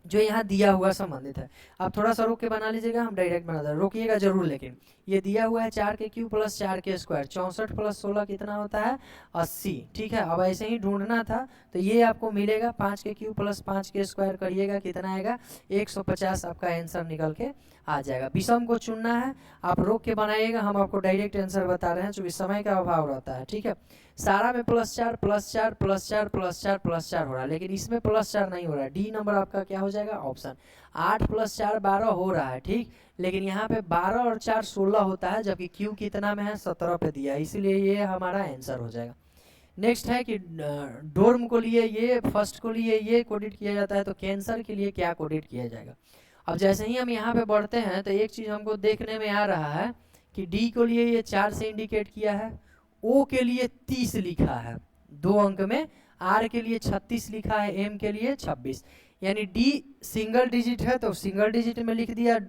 जो यहाँ दिया हुआ संबंधित है। आप थोड़ा सा रोक के बना लीजिएगा, हम डायरेक्ट बना दे, रोकिएगा जरूर। लेकिन ये दिया हुआ है 4 के क्यूब प्लस 4 के स्क्वायर, 64 प्लस 16 कितना होता है 80, ठीक है। अब ऐसे ही ढूंढना था तो ये आपको मिलेगा 5 के क्यूब प्लस 5 के स्क्वायर करिएगा कितना आएगा 150, आपका आंसर निकल के आ जाएगा। विषम को चुनना है, आप रोक के बनाइएगा, हम आपको डायरेक्ट आंसर बता रहे हैं चूँकि समय का अभाव रहता है, ठीक है। सारा में +4 +4 +4 +4 +4 हो रहा है, लेकिन इसमें +4 नहीं हो रहा है। डी नंबर आपका क्या हो जाएगा ऑप्शन। 8 + 4 12 हो रहा है, ठीक, लेकिन यहाँ पे 12 और 4 16 होता है, जबकि क्यू कितना में है 17 पे दिया है, इसीलिए ये हमारा आंसर हो जाएगा। नेक्स्ट है कि डोर्म को लिए ये, फर्स्ट को लिए ये कोडिट किया जाता है, तो कैंसर के लिए क्या कोडिट किया जाएगा। अब जैसे ही हम यहाँ पे बढ़ते हैं तो एक चीज़ हमको देखने में आ रहा है कि डी को लिए ये 4 से इंडिकेट किया है, ओ के लिए 30 लिखा है 2 अंक में, आर के लिए 36 लिखा है, एम के लिए 26, यानी डी सिंगल डिजिट है तो सिंगल डिजिट में लिख दिया,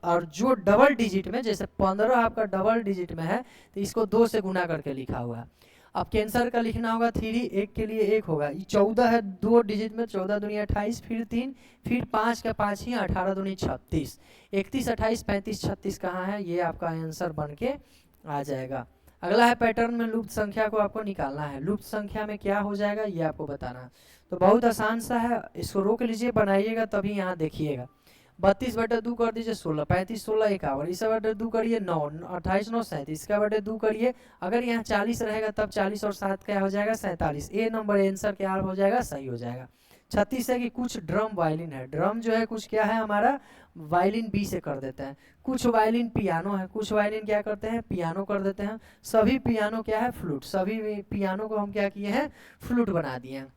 और जो डबल डिजिट में, जैसे 15 आपका डबल डिजिट में है तो इसको 2 से गुना करके लिखा हुआ है। अब कैंसर का लिखना होगा 3, 1 के लिए 1 होगा, 14 है 2 डिजिट में, 14 दूनी 28, फिर 3, फिर 5 का 5 ही, 18 दूनी 36, 31 28 35 36 कहाँ है, ये आपका आंसर बन के आ जाएगा। अगला है पैटर्न में लुप्त संख्या को आपको निकालना है। लुप्त संख्या में क्या हो जाएगा ये आपको बताना है, तो बहुत आसान सा है, इसको रोक लीजिए, बनाइएगा तभी यहाँ देखिएगा। 32/2 कर दीजिए 16, 35 16 51, इसका बटे 2 करिए 9, 28 9 37, इसका बटे 2 करिए, अगर यहाँ 40 रहेगा तब 40 और 7 क्या हो जाएगा 47, ए नंबर आंसर क्या हो जाएगा सही हो जाएगा। 36 है कि कुछ ड्रम वायलिन है, ड्रम जो है कुछ क्या है हमारा वायलिन बी से कर देते हैं, कुछ वायलिन पियानो है, कुछ वायलिन क्या करते हैं पियानो कर देते हैं, सभी पियानो क्या है फ्लूट, सभी पियानो को हम क्या किए हैं फ्लूट बना दिए हैं।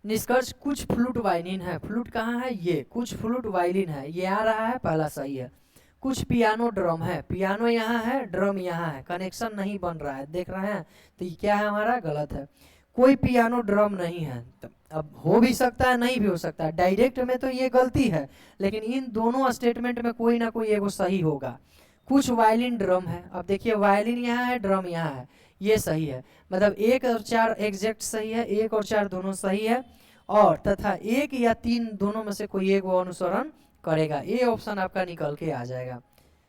निष्कर्ष कुछ फ्लूट वायलिन है, फ्लूट कहाँ है ये, कुछ फ्लूट वायलिन है, ये आ रहा है पहला सही है। कुछ पियानो ड्रम है, पियानो यहाँ है ड्रम यहाँ है, कनेक्शन नहीं बन रहा है, देख रहे हैं, तो ये क्या है हमारा गलत है। कोई पियानो ड्रम नहीं है, तो अब हो भी सकता है नहीं भी हो सकता है, डायरेक्ट में तो ये गलती है, लेकिन इन दोनों स्टेटमेंट में कोई ना कोई एगो सही होगा। कुछ वायलिन ड्रम है, अब देखिए वायलिन यहाँ है ड्रम यहाँ है, ये सही है, मतलब 1 और 4 एग्जैक्ट सही है, 1 और 4 दोनों सही है, और तथा 1 या 3 दोनों में से कोई एक वो अनुसरण करेगा, ये ऑप्शन आपका निकल के आ जाएगा।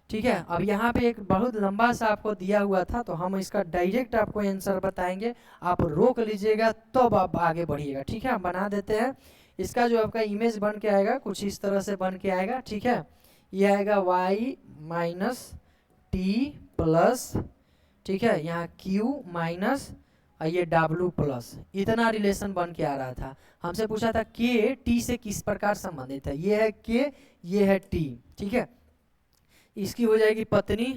ठीक है, अब यहाँ पे एक बहुत लंबा सा आपको दिया हुआ था, तो हम इसका डायरेक्ट आपको आंसर बताएंगे, आप रोक लीजिएगा तब आप आगे बढ़िएगा। ठीक है, हम बना देते हैं, इसका जो आपका इमेज बन के आएगा कुछ इस तरह से बन के आएगा। ठीक है, ये आएगा y माइनस टी प्लस, ठीक है, यहाँ q माइनस ये w प्लस, इतना रिलेशन बन के आ रहा था। हमसे पूछा था k t से किस प्रकार संबंधित है, ये है k, ये है t। ठीक है, इसकी हो जाएगी पत्नी,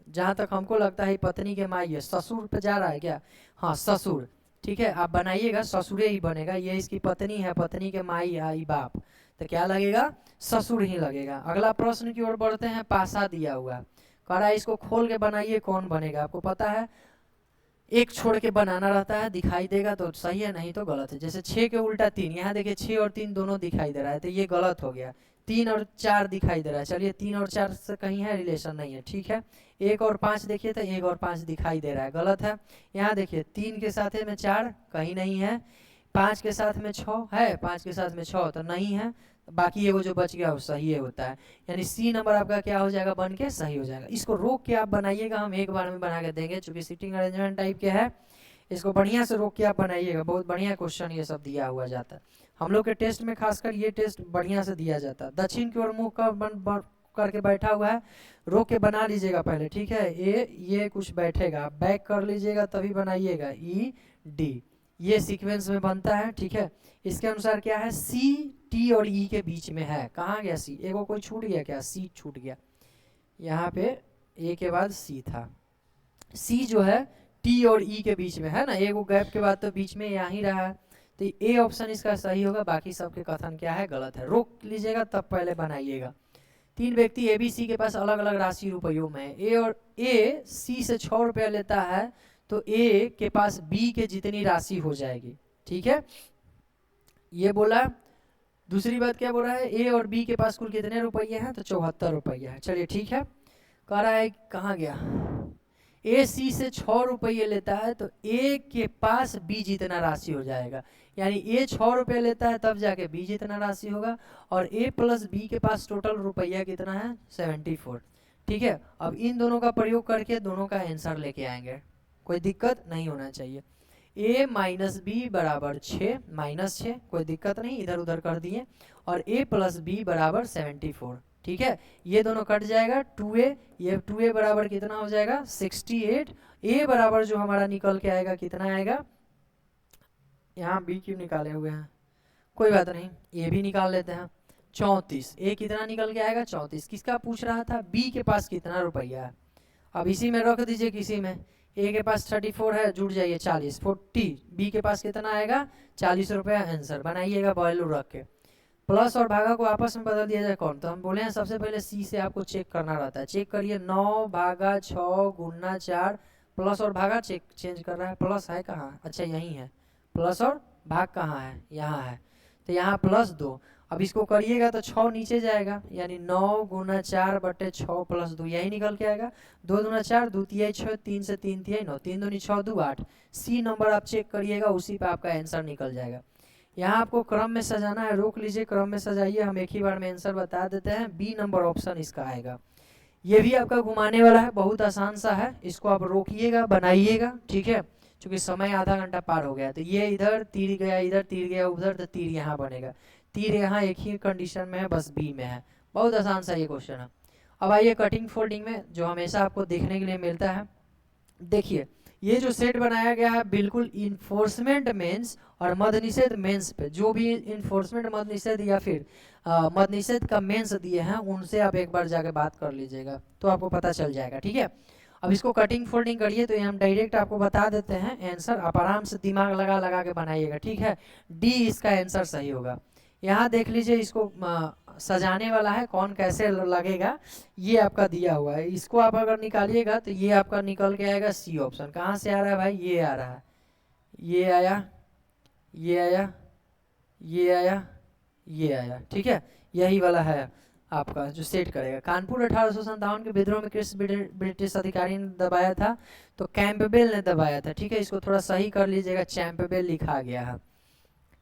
जहाँ तक हमको लगता है पत्नी के माई है, ससुर पे जा रहा है क्या, हाँ ससुर। ठीक है, आप बनाइएगा ससुरे ही बनेगा, ये इसकी पत्नी है, पत्नी के माई आई बाप, तो क्या लगेगा ससुर ही लगेगा। अगला प्रश्न की ओर बढ़ते हैं, पासा दिया हुआ कह रहा है इसको खोल के बनाइए, कौन बनेगा, आपको पता है एक छोड़ के बनाना रहता है, दिखाई देगा तो सही है नहीं तो गलत है। जैसे 6 के उल्टा 3, यहाँ देखिए 6 और 3 दोनों दिखाई दे रहा है, तो ये गलत हो गया। 3 और 4 दिखाई दे रहा है, चलिए 3 और 4 से कहीं है रिलेशन नहीं है। ठीक है, 1 और 5 देखिए तो 1 और 5 दिखाई दे रहा है, गलत है। यहाँ देखिए 3 के साथ में 4 कहीं नहीं है, 5 के साथ में 6 है, 5 के साथ में 6 तो नहीं है, बाकी ये वो जो बच गया वो सही है होता है, यानी सी नंबर आपका क्या हो जाएगा बन के सही हो जाएगा। इसको रोक के आप बनाइएगा, हम एक बार में बना के देंगे चूंकि सीटिंग अरेंजमेंट टाइप के है, इसको बढ़िया से रोक के आप बनाइएगा, बहुत बढ़िया क्वेश्चन ये सब दिया हुआ जाता है हम लोग के टेस्ट में, खासकर ये टेस्ट बढ़िया से दिया जाता है। दक्षिण की ओर मुंह कर करके बैठा हुआ है, रोक के बना लीजिएगा पहले। ठीक है, ये कुछ बैठेगा, आप बैक कर लीजिएगा तभी बनाइएगा, ई डी ये सीक्वेंस में बनता है। ठीक है, इसके अनुसार क्या है सी टी और ई के बीच में है, कहाँ गया सी, एगो कोई छूट गया क्या, सी छूट गया, यहाँ पे ए के बाद सी था, सी जो है टी और ई के बीच में है ना, एक गैप के बाद तो बीच में यहाँ ही रहा है, तो ए ऑप्शन इसका सही होगा। बाकी सबके कथन क्या है, गलत है। रोक लीजिएगा तब पहले बनाइएगा। 3 व्यक्ति ए बी सी के पास अलग अलग राशि रुपयों में है। ए सी से 6 रुपया लेता है तो ए के पास बी के जितनी राशि हो जाएगी। ठीक है, ये बोला। दूसरी बात क्या बोल रहा है, ए और बी के पास कुल कितने रुपये हैं, तो 74 रुपये है। चलिए ठीक है, कह रहा है कहाँ गया, ए सी से 6 रुपये लेता है तो ए के पास बी जितना राशि हो जाएगा, यानी ए 6 रुपये लेता है तब जाके बी जितना राशि होगा, और ए प्लस बी के पास टोटल रुपया कितना है, 74। ठीक है, अब इन दोनों का प्रयोग करके दोनों का आंसर लेके आएंगे, कोई दिक्कत नहीं होना चाहिए। a माइनस बी बराबर 6 माइनस 6, कोई दिक्कत नहीं, इधर उधर कर दिए, और a प्लस बी बराबर 74। ठीक है, ये दोनों कट जाएगा, 2a, ये 2a बराबर कितना हो जाएगा, 68। a बराबर जो हमारा निकल के आएगा कितना आएगा, यहाँ b क्यों निकाले हुए हैं, कोई बात नहीं, ये भी निकाल लेते हैं, 34। a कितना निकल के आएगा, 34। किसका पूछ रहा था, b के पास कितना रुपया है। अब इसी में रख दीजिए, किसी में, ए के पास 34 है, जुड़ जाइए 40, 40, बी के पास कितना आएगा, 40 रुपया। आंसर बनाइएगा वैल्यू रख के, प्लस और भागा को आपस में बदल दिया जाए कौन, तो हम बोले हैं सबसे पहले सी से आपको चेक करना रहता है। चेक करिए, 9 भागा 6 गुना 4, प्लस और भागा चेंज कर रहा है, प्लस है कहाँ, अच्छा यहीं है, प्लस और भाग कहाँ है, यहाँ है, तो यहाँ +2। अब इसको करिएगा तो 6 नीचे जाएगा, यानी 9 गुना 4 बटे 6 प्लस 2, यही निकल के आएगा। 2 दूना 4, 2 तिहाई 6, 3 से 3 तिहाई 9, 3 दूनी 6, 2 8। सी नंबर आप चेक करिएगा, उसी पे आपका आंसर निकल जाएगा। यहाँ आपको क्रम में सजाना है, रोक लीजिए, क्रम में सजाइए, हम एक ही बार में आंसर बता देते हैं। बी नंबर ऑप्शन इसका आएगा। ये भी आपका घुमाने वाला है, बहुत आसान सा है, इसको आप रोकिएगा, बनाइएगा। ठीक है, क्योंकि समय आधा घंटा पार हो गया, तो ये इधर तीर गया, इधर तीर गया, उधर, तो तीर यहाँ बनेगा, तीर यहाँ एक ही कंडीशन में है, बस बी में है। बहुत आसान सा ये क्वेश्चन है। अब आइए कटिंग फोल्डिंग में, जो हमेशा आपको देखने के लिए मिलता है। देखिए, ये जो सेट बनाया गया है बिल्कुल इन्फोर्समेंट मेंस और मद्यनिषेध मेंस पे, जो भी इन्फोर्समेंट मद्यनिषेध या फिर मद्यनिषेध का मेंस दिए हैं, उनसे आप एक बार जाके बात कर लीजिएगा, तो आपको पता चल जाएगा। ठीक है, अब इसको कटिंग फोल्डिंग करिए, तो ये हम डायरेक्ट आपको बता देते हैं आंसर, आप आराम से दिमाग लगा लगा के बनाइएगा। ठीक है, डी इसका आंसर सही होगा। यहाँ देख लीजिए, इसको सजाने वाला है, कौन कैसे लगेगा ये आपका दिया हुआ है। इसको आप अगर निकालिएगा तो ये आपका निकल के आएगा सी ऑप्शन। कहाँ से आ रहा है भाई, ये आ रहा है, ये आया, ये आया, ये आया, ये आया। ठीक है, यही वाला है आपका जो सेट करेगा। कानपुर 1857 के विद्रोह में किस ब्रिटिश अधिकारी ने दबाया था, तो कैंपबेल ने दबाया था। ठीक है, इसको थोड़ा सही कर लीजिएगा, चैंपबेल लिखा गया है।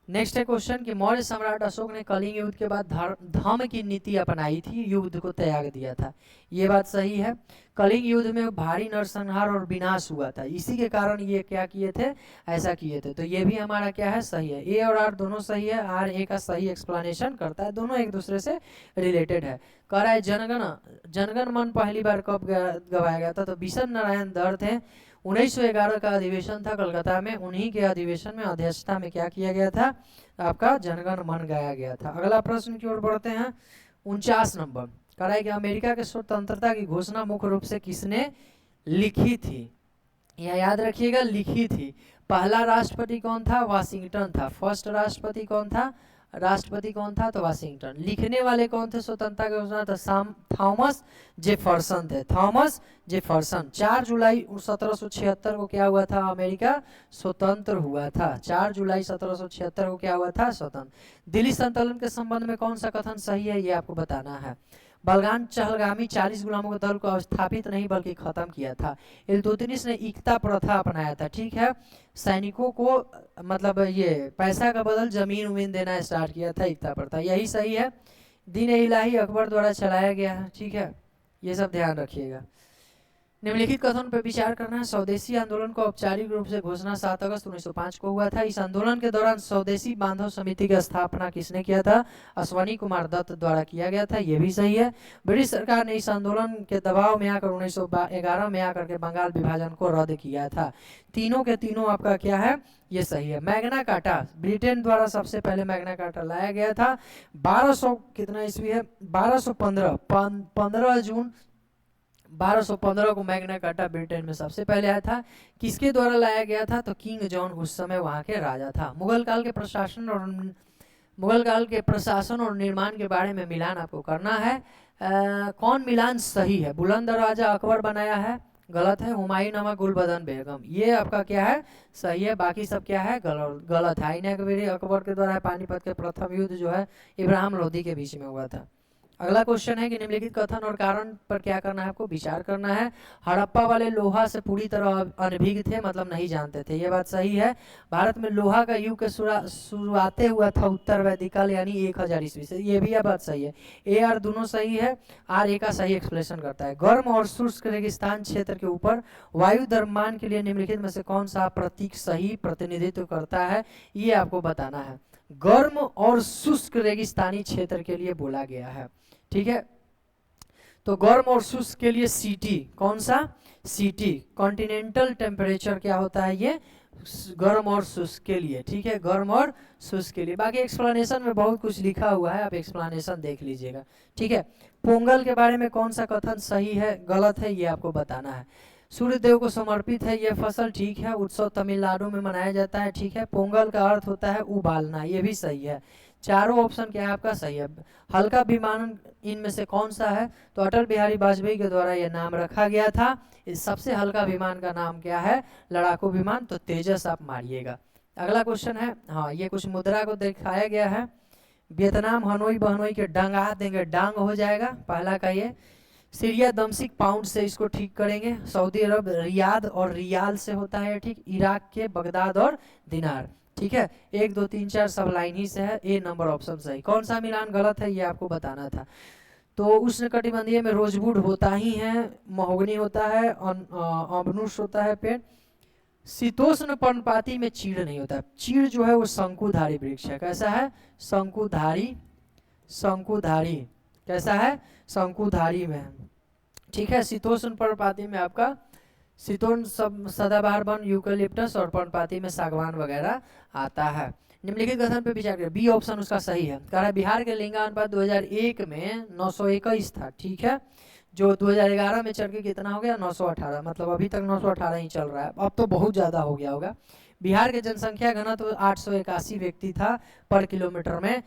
नेक्स्ट है क्वेश्चन कि मौर्य सम्राट अशोक ने कलिंग युद्ध के बाद धर्म की नीति अपनाई थी, युद्ध को त्याग दिया था। ये बात सही है। कलिंग युद्ध में भारी नरसंहार और विनाश हुआ था, इसी के कारण ये क्या किए थे, ऐसा किए थे। तो ये भी हमारा क्या है, सही है। ए और आर दोनों सही है, आर ए का सही एक्सप्लेनेशन करता है, दोनों एक दूसरे से रिलेटेड है। कह रहा है जनगण मन पहली बार कब गवाया गया था, तो विशन नारायण दर थे। 1911 का अधिवेशन था कलकत्ता में, उन्हीं के अधिवेशन में अध्यक्षता में क्या किया गया था, आपका जनगण मन गाया गया था। अगला प्रश्न की ओर बढ़ते हैं, 49 नंबर। कह रहा है कि अमेरिका के स्वतंत्रता की घोषणा मुख्य रूप से किसने लिखी थी, यह याद रखिएगा, लिखी थी। पहला राष्ट्रपति कौन था, वाशिंगटन था। फर्स्ट राष्ट्रपति कौन था, तो वाशिंगटन। लिखने वाले कौन थे स्वतंत्रता की घोषणा, तो थॉमस जेफरसन थे, थॉमस जेफरसन। 4 जुलाई 1776 को क्या हुआ था, अमेरिका स्वतंत्र हुआ था। 4 जुलाई 1776 को क्या हुआ था, स्वतंत्र। दिल्ली संतुलन के संबंध में कौन सा कथन सही है, ये आपको बताना है। बलगान चहलगामी 40 गुलामों के दल को स्थापित नहीं बल्कि खत्म किया था। इल्तुतमिश ने एकता प्रथा अपनाया था। ठीक है, सैनिकों को मतलब ये पैसा का बदल जमीन उमीन देना स्टार्ट किया था, एकता प्रथा, यही सही है। दीन इलाही अकबर द्वारा चलाया गया है। ठीक है, ये सब ध्यान रखिएगा। निम्नलिखित कथन पर विचार करना है। स्वदेशी आंदोलन को औपचारिक रूप से घोषणा 7 अगस्त 1905 को हुआ था। इस आंदोलन के दौरान स्वदेशी बांधव समिति की स्थापना किसने किया था, अश्वनी कुमार दत्त द्वारा किया गया था, ये भी सही है। ब्रिटिश सरकार ने इस आंदोलन के दबाव में आकर 1911 में आकर के बंगाल विभाजन को रद्द किया था। तीनों के तीनों आपका क्या है, ये सही है। मैग्ना कार्टा, ब्रिटेन द्वारा सबसे पहले मैग्ना कार्टा लाया गया था। 1200 कितना ईस्वी है, 1215, 15 जून 1215 को मैग्ना कार्टा ब्रिटेन में सबसे पहले आया था। किसके द्वारा लाया गया था? तो किंग जॉन उस समय वहाँ के राजा था। मुगल काल के प्रशासन और निर्माण के बारे में मिलान आपको करना है। कौन मिलान सही है? बुलंद दरवाजा अकबर बनाया है, गलत है। हुमायूं नामा गुलबदन बेगम, ये आपका क्या है? सही है। बाकी सब क्या है? गलत है। आईना अकबरी अकबर के द्वारा पानीपत के प्रथम युद्ध जो है इब्राहिम लोधी के बीच में हुआ था। अगला क्वेश्चन है कि निम्नलिखित कथन और कारण पर क्या करना है आपको? विचार करना है। हड़प्पा वाले लोहा से पूरी तरह अनभिज्ञ थे, मतलब नहीं जानते थे, ये बात सही है। भारत में लोहा का युग के शुरुआते हुआ था उत्तर वैदिक काल यानी 1000 ईस्वी से, ये भी बात सही है। ए आर दोनों सही है। आर ए का सही एक्सप्लेनेशन करता है। गर्म और शुष्क रेगिस्तान क्षेत्र के ऊपर वायु द्रव्यमान के लिए निम्नलिखित में से कौन सा प्रतीक सही प्रतिनिधित्व करता है? ये आपको बताना है। गर्म और शुष्क रेगिस्तानी क्षेत्र के लिए बोला गया है, ठीक है। तो गर्म और शुष्क के लिए सीटी, कौन सा? सीटी कॉन्टिनेंटल टेम्परेचर क्या होता है? ये गर्म और शुष्क के लिए, ठीक है, गर्म और शुष्क के लिए। बाकी एक्सप्लेनेशन में बहुत कुछ लिखा हुआ है, आप एक्सप्लेनेशन देख लीजिएगा, ठीक है। पोंगल के बारे में कौन सा कथन सही है गलत है ये आपको बताना है। सूर्य देव को समर्पित है ये फसल, ठीक है। उत्सव तमिलनाडु में मनाया जाता है, ठीक है। पोंगल का अर्थ होता है उबालना, ये भी सही है। चारों ऑप्शन क्या है आपका? सही है। हल्का विमान इनमें से कौन सा है? तो अटल बिहारी वाजपेयी के द्वारा यह नाम रखा गया था। इस सबसे हल्का विमान का नाम क्या है? लड़ाकू विमान, तो तेजस आप मारिएगा। अगला क्वेश्चन है, हाँ ये कुछ मुद्रा को दिखाया गया है। वियतनाम हनोई बहनोई के डंगा देंगे, डांग हो जाएगा पहला का ये। सीरिया दमशिक पाउंड से इसको ठीक करेंगे। सऊदी अरब रियाद और रियाल से होता है ठीक। इराक के बगदाद और दिनार, ठीक है। 1 2 3 4 सब लाइन ही से है। ए नंबर ऑप्शन सही। कौन सा मिलान गलत है ये आपको बताना था। तो उष्णकटिबंधीय में रोजवुड होता ही है, महोगनी होता है, अमनुष होता है पेड़। शीतोष्ण पर्णपाती में चीड़ नहीं होता। चीड़ जो है वो शंकुधारी वृक्ष है। कैसा है? शंकुधारी, शंकुधारी कैसा है? शंकुधारी में, ठीक है। शीतोष्ण पर्णपाती में आपका शीतोष्ण सदाबहार वन, यूकेलिप्टस, और पर्णपाती में सागवान वगैरह आता है। निम्नलिखित कथन पे विचार करें। बी ऑप्शन उसका सही है। कह रहा है बिहार के लिंगानुपात 2001 में 921 था, ठीक है, जो 2011 में चढ़ के कितना हो गया? 918, मतलब अभी तक 918 ही चल रहा है। अब तो बहुत ज़्यादा हो गया होगा। बिहार के जनसंख्या घनत्व 881 व्यक्ति था पर किलोमीटर में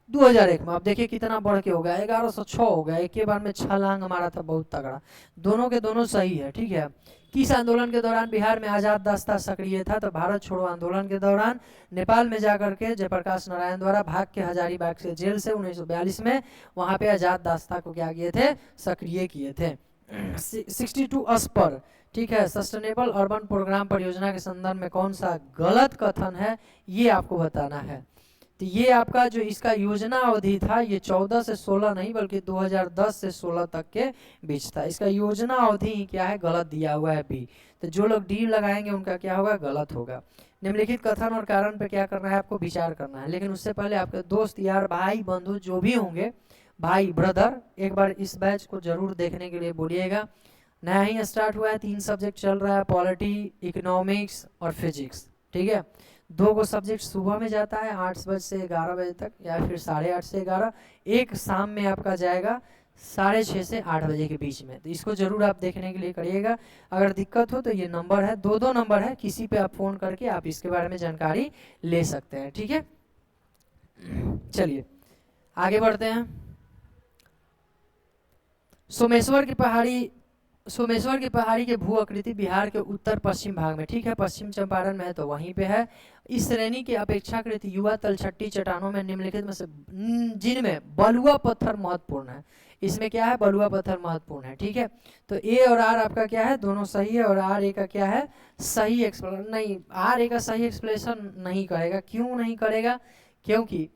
2001 में। अब देखिए कितना बढ़ के हो गया, 1106 हो गया। एक के बार में छलांग हमारा था बहुत तगड़ा। दोनों के दोनों सही है, ठीक है। किस आंदोलन के दौरान बिहार में आजाद दास्ता सक्रिय था? तो भारत छोड़ो आंदोलन के दौरान। नेपाल में जाकर के जयप्रकाश नारायण द्वारा भाग के हजारीबाग से जेल से 1942 में वहां पे आजाद दास्ता को क्या किए थे? सक्रिय किए थे। 62 अस्पर, ठीक है। सस्टेनेबल अर्बन प्रोग्राम परियोजना के संदर्भ में कौन सा गलत कथन है ये आपको बताना है। तो ये आपका जो इसका योजना अवधि था ये 14 से 16 नहीं बल्कि 2010 से 16 तक के बीच था। इसका योजना अवधि क्या है? गलत दिया हुआ है बी। तो जो लोग डी लगाएंगे उनका क्या होगा? गलत होगा। निम्नलिखित कथन और कारण पे क्या करना है आपको? विचार करना है। लेकिन उससे पहले आपके दोस्त यार भाई बंधु जो भी होंगे, भाई ब्रदर, एक बार इस बैच को जरूर देखने के लिए बोलिएगा। नया ही स्टार्ट हुआ है, 3 सब्जेक्ट चल रहा है, पॉलिटी, इकोनॉमिक्स और फिजिक्स, ठीक है। 2 को सब्जेक्ट सुबह में जाता है 8 बजे से 11 बजे तक, या फिर 8:30 से 11। एक शाम में आपका जाएगा 6:30 से 8 बजे के बीच में। तो इसको जरूर आप देखने के लिए करिएगा। अगर दिक्कत हो तो ये नंबर है, 2 नंबर है, किसी पे आप फ़ोन करके आप इसके बारे में जानकारी ले सकते हैं, ठीक है। चलिए आगे बढ़ते हैं। सोमेश्वर की पहाड़ी के भू आकृति बिहार के उत्तर पश्चिम भाग में, ठीक है, पश्चिम चंपारण में है तो वहीं पे है। इस श्रेणी के अपेक्षाकृत युवा तलछट्टी चट्टानों में निम्नलिखित में से जिनमें बलुआ पत्थर महत्वपूर्ण है। इसमें क्या है? बलुआ पत्थर महत्वपूर्ण है, ठीक है। तो ए और आर आपका क्या है? दोनों सही है। और आर ए का क्या है? सही एक्सप्लेनेशन नहीं, आर ए का सही एक्सप्लेनेशन नहीं करेगा। क्यों नहीं करेगा? क्योंकि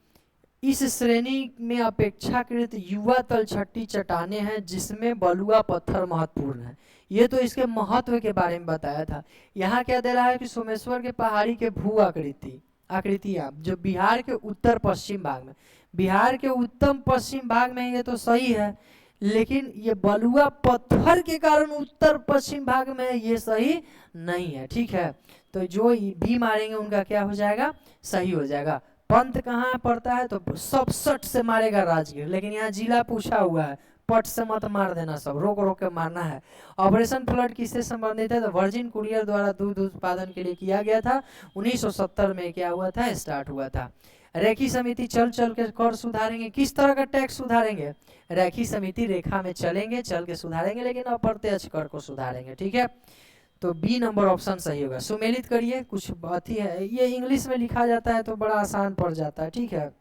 इस श्रेणी में अपेक्षाकृत युवा तलछट्टी चट्टानें हैं जिसमें बलुआ पत्थर महत्वपूर्ण है। ये तो इसके महत्व के बारे में बताया था। यहाँ क्या दे रहा है कि सोमेश्वर के पहाड़ी के भू आकृतियां जो बिहार के उत्तर पश्चिम भाग में, बिहार के उत्तर पश्चिम भाग में, ये तो सही है, लेकिन ये बलुआ पत्थर के कारण उत्तर पश्चिम भाग में ये सही नहीं है, ठीक है। तो जो बी मारेंगे उनका क्या हो जाएगा? सही हो जाएगा। पंत कहाँ पड़ता है, तो सब सट से मारेगा राजगीर, लेकिन यहाँ जिला पूछा हुआ है, पट से मत मार देना, सब रोक रोक के मारना है। ऑपरेशन फ्लड किससे संबंधित है, तो वर्जिन कुरियर द्वारा दूध उत्पादन के लिए किया गया था, 1970 में क्या हुआ था, स्टार्ट हुआ था। रेखी समिति चल चल के कर सुधारेंगे, किस तरह का टैक्स सुधारेंगे, रेखी समिति रेखा में चलेंगे, चल के सुधारेंगे, लेकिन अप्रत्यक्ष कर को सुधारेंगे, ठीक है। तो बी नंबर ऑप्शन सही होगा। सुमेलित करिए, कुछ बात ही है, ये इंग्लिश में लिखा जाता है तो बड़ा आसान पड़ जाता है, ठीक है।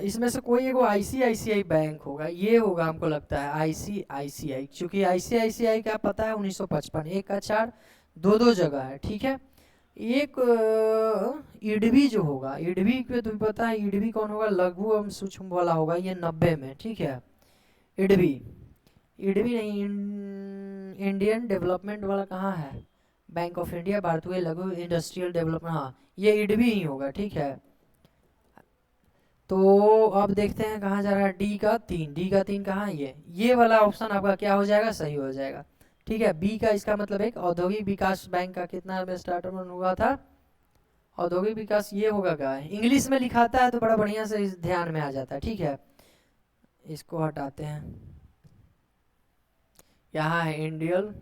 इसमें से कोई एगो आईसीआईसीआई बैंक होगा, ये होगा हमको लगता है आईसीआईसीआई, क्योंकि आईसीआईसीआई का पता है 1955, 1 का 4, दो जगह है, ठीक है। एक इडवी जो होगा, इडवी पे तुम्हें पता है इडवी कौन होगा, लघु एवं सूक्ष्म वाला होगा, ये 90 में, ठीक है। इडवी इडवी नहीं, इंडियन डेवलपमेंट वाला कहाँ है, बैंक ऑफ इंडिया, भारतीय लघु इंडस्ट्रियल डेवलपमेंट, हाँ ये इडवी ही होगा, ठीक है। तो अब देखते हैं कहाँ जा रहा है, डी का 3 कहाँ है, ये वाला ऑप्शन आपका क्या हो जाएगा, सही हो जाएगा, ठीक है। बी का इसका मतलब एक औद्योगिक विकास बैंक का कितना में स्टार्टर हुआ था, औद्योगिक विकास, ये होगा क्या, इंग्लिश में लिखाता है तो बड़ा बढ़िया से इस ध्यान में आ जाता है, ठीक है। इसको हटाते हैं, यहाँ है Indian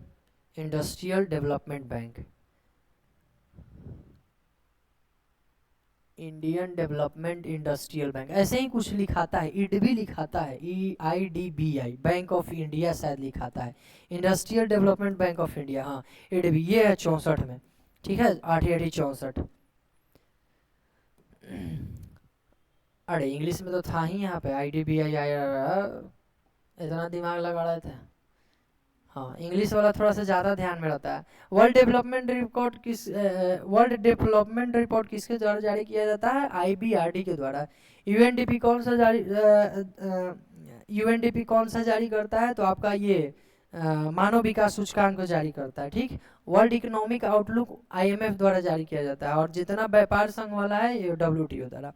industrial development bank, Indian development industrial bank, ऐसे ही कुछ लिखाता है, इडबी लिखाता है, EIDBI, बैंक ऑफ इंडिया शायद लिखाता है, industrial development bank of India, हाँ इडबी, ये है 64 में, ठीक है, 8/64। अरे इंग्लिश में तो था ही यहाँ पे IDBI आया, इतना दिमाग लगा रहे थे, हाँ इंग्लिश वाला थोड़ा सा ज़्यादा ध्यान में रहता है। वर्ल्ड डेवलपमेंट रिपोर्ट किसके द्वारा जारी किया जाता है, IBRD के द्वारा। UNDP कौन सा जारी UNDP कौन सा जारी करता है, तो आपका ये मानव विकास सूचकांक को जारी करता है, ठीक। वर्ल्ड इकोनॉमिक आउटलुक IMF द्वारा जारी किया जाता है, और जितना व्यापार संघ वाला है ये WTO द्वारा।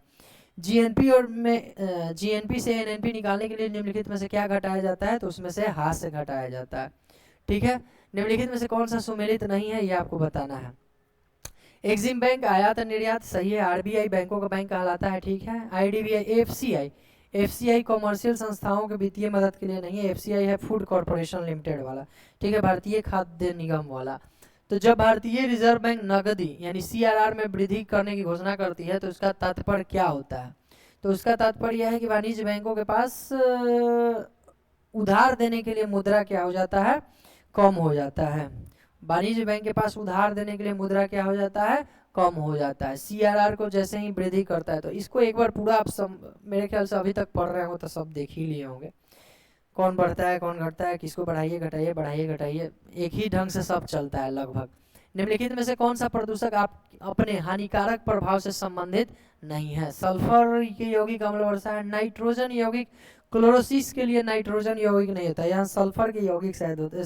GNP और में GNP से NNP निकालने के लिए निम्नलिखित में से क्या घटाया जाता है, तो उसमें से हास्य घटाया जाता है, ठीक है। निम्नलिखित में से कौन सा सुमेलित नहीं है, ये आपको बताना है। एक्सिम बैंक आयात निर्यात सही है, RBI बैंकों का बैंक कहलाता है, ठीक है। IDBI, FCI कॉमर्शियल संस्थाओं के वित्तीय मदद के लिए नहीं है, FCI है फूड कॉर्पोरेशन लिमिटेड वाला, ठीक है, भारतीय खाद्य निगम वाला। तो जब भारतीय रिजर्व बैंक नगदी यानी CRR में वृद्धि करने की घोषणा करती है तो उसका तात्पर्य क्या होता है, तो उसका तात्पर्य यह है कि वाणिज्य बैंकों के पास उधार देने के लिए मुद्रा क्या हो जाता है, कम हो जाता है। वाणिज्य बैंक के पास उधार देने के लिए मुद्रा क्या हो जाता है, कम हो जाता है। CRR को जैसे ही वृद्धि करता है, तो इसको एक बार पूरा आप मेरे ख्याल से अभी तक पढ़ रहे हो तो सब देख ही लिए होंगे, कौन बढ़ता है कौन घटता है, किसको बढ़ाइए घटाइए बढ़ाइए घटाइए, एक ही ढंग से सब चलता है लगभग। निम्नलिखित में से कौन सा प्रदूषक आप अपने हानिकारक प्रभाव से संबंधित नहीं है, सल्फर के यौगिक अम्ल वर्षा है, नाइट्रोजन यौगिक, क्लोरोसिस के लिए नाइट्रोजन यौगिक नहीं होता, यहाँ सल्फर के यौगिक शायद होते,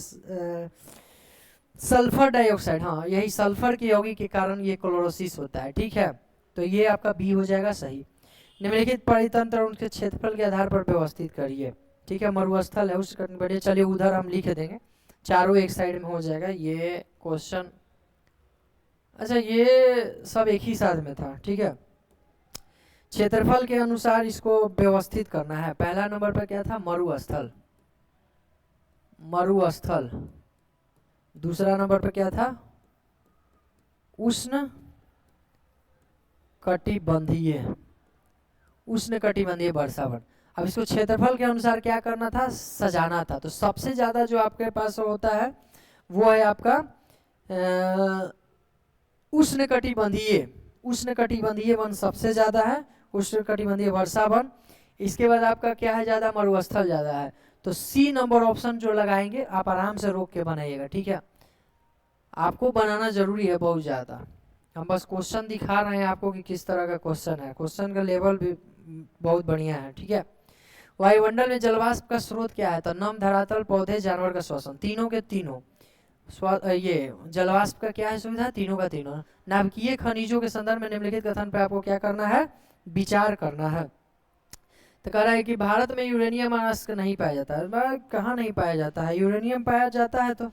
सल्फर डाइऑक्साइड, हाँ यही सल्फर के यौगिक के कारण ये क्लोरोसिस होता है, ठीक है। तो ये आपका बी हो जाएगा सही। निम्नलिखित परितंत्र उनके क्षेत्रफल के आधार पर व्यवस्थित करिए, ठीक है। मरुस्थल है उसका बढ़िया, चलिए उधर हम लिख देंगे, चारों एक साइड में हो जाएगा ये क्वेश्चन। अच्छा ये सब एक ही साथ में था, ठीक है। क्षेत्रफल के अनुसार इसको व्यवस्थित करना है। पहला नंबर पर क्या था, मरुस्थल, मरुस्थल। दूसरा नंबर पर क्या था, उष्ण कटिबंधीय, उष्ण कटिबंधीय वर्षावन। अब इसको क्षेत्रफल के अनुसार क्या करना था, सजाना था। तो सबसे ज्यादा जो आपके पास होता है वो है आपका उष्ण कटिबंधीय, उष्ण कटिबंधीय वन सबसे ज्यादा है, उष्ण कटिबंधीय वर्षा वन। इसके बाद आपका क्या है ज्यादा, मरुस्थल ज्यादा है। तो सी नंबर ऑप्शन जो लगाएंगे आप आराम से रोक के बनाइएगा, ठीक है। आपको बनाना जरूरी है बहुत ज्यादा, हम बस क्वेश्चन दिखा रहे हैं आपको कि किस तरह का क्वेश्चन है, क्वेश्चन का लेवल भी बहुत बढ़िया है, ठीक है। वायुमंडल में जलवाष्प का स्रोत क्या है, तो नम, धरातल, पौधे, जानवर का श्वसन, तीनों के तीनों ये जलवाष्प का क्या है सुविधा, तीनों का तीनों। नाभिकीय खनिजों के संदर्भ में निम्नलिखित कथन पे आपको क्या करना है, विचार करना है। तो कह रहा है कि भारत में यूरेनियम अनास्क नहीं पाया जाता है। कहाँ नहीं पाया जाता है, यूरेनियम पाया जाता है तो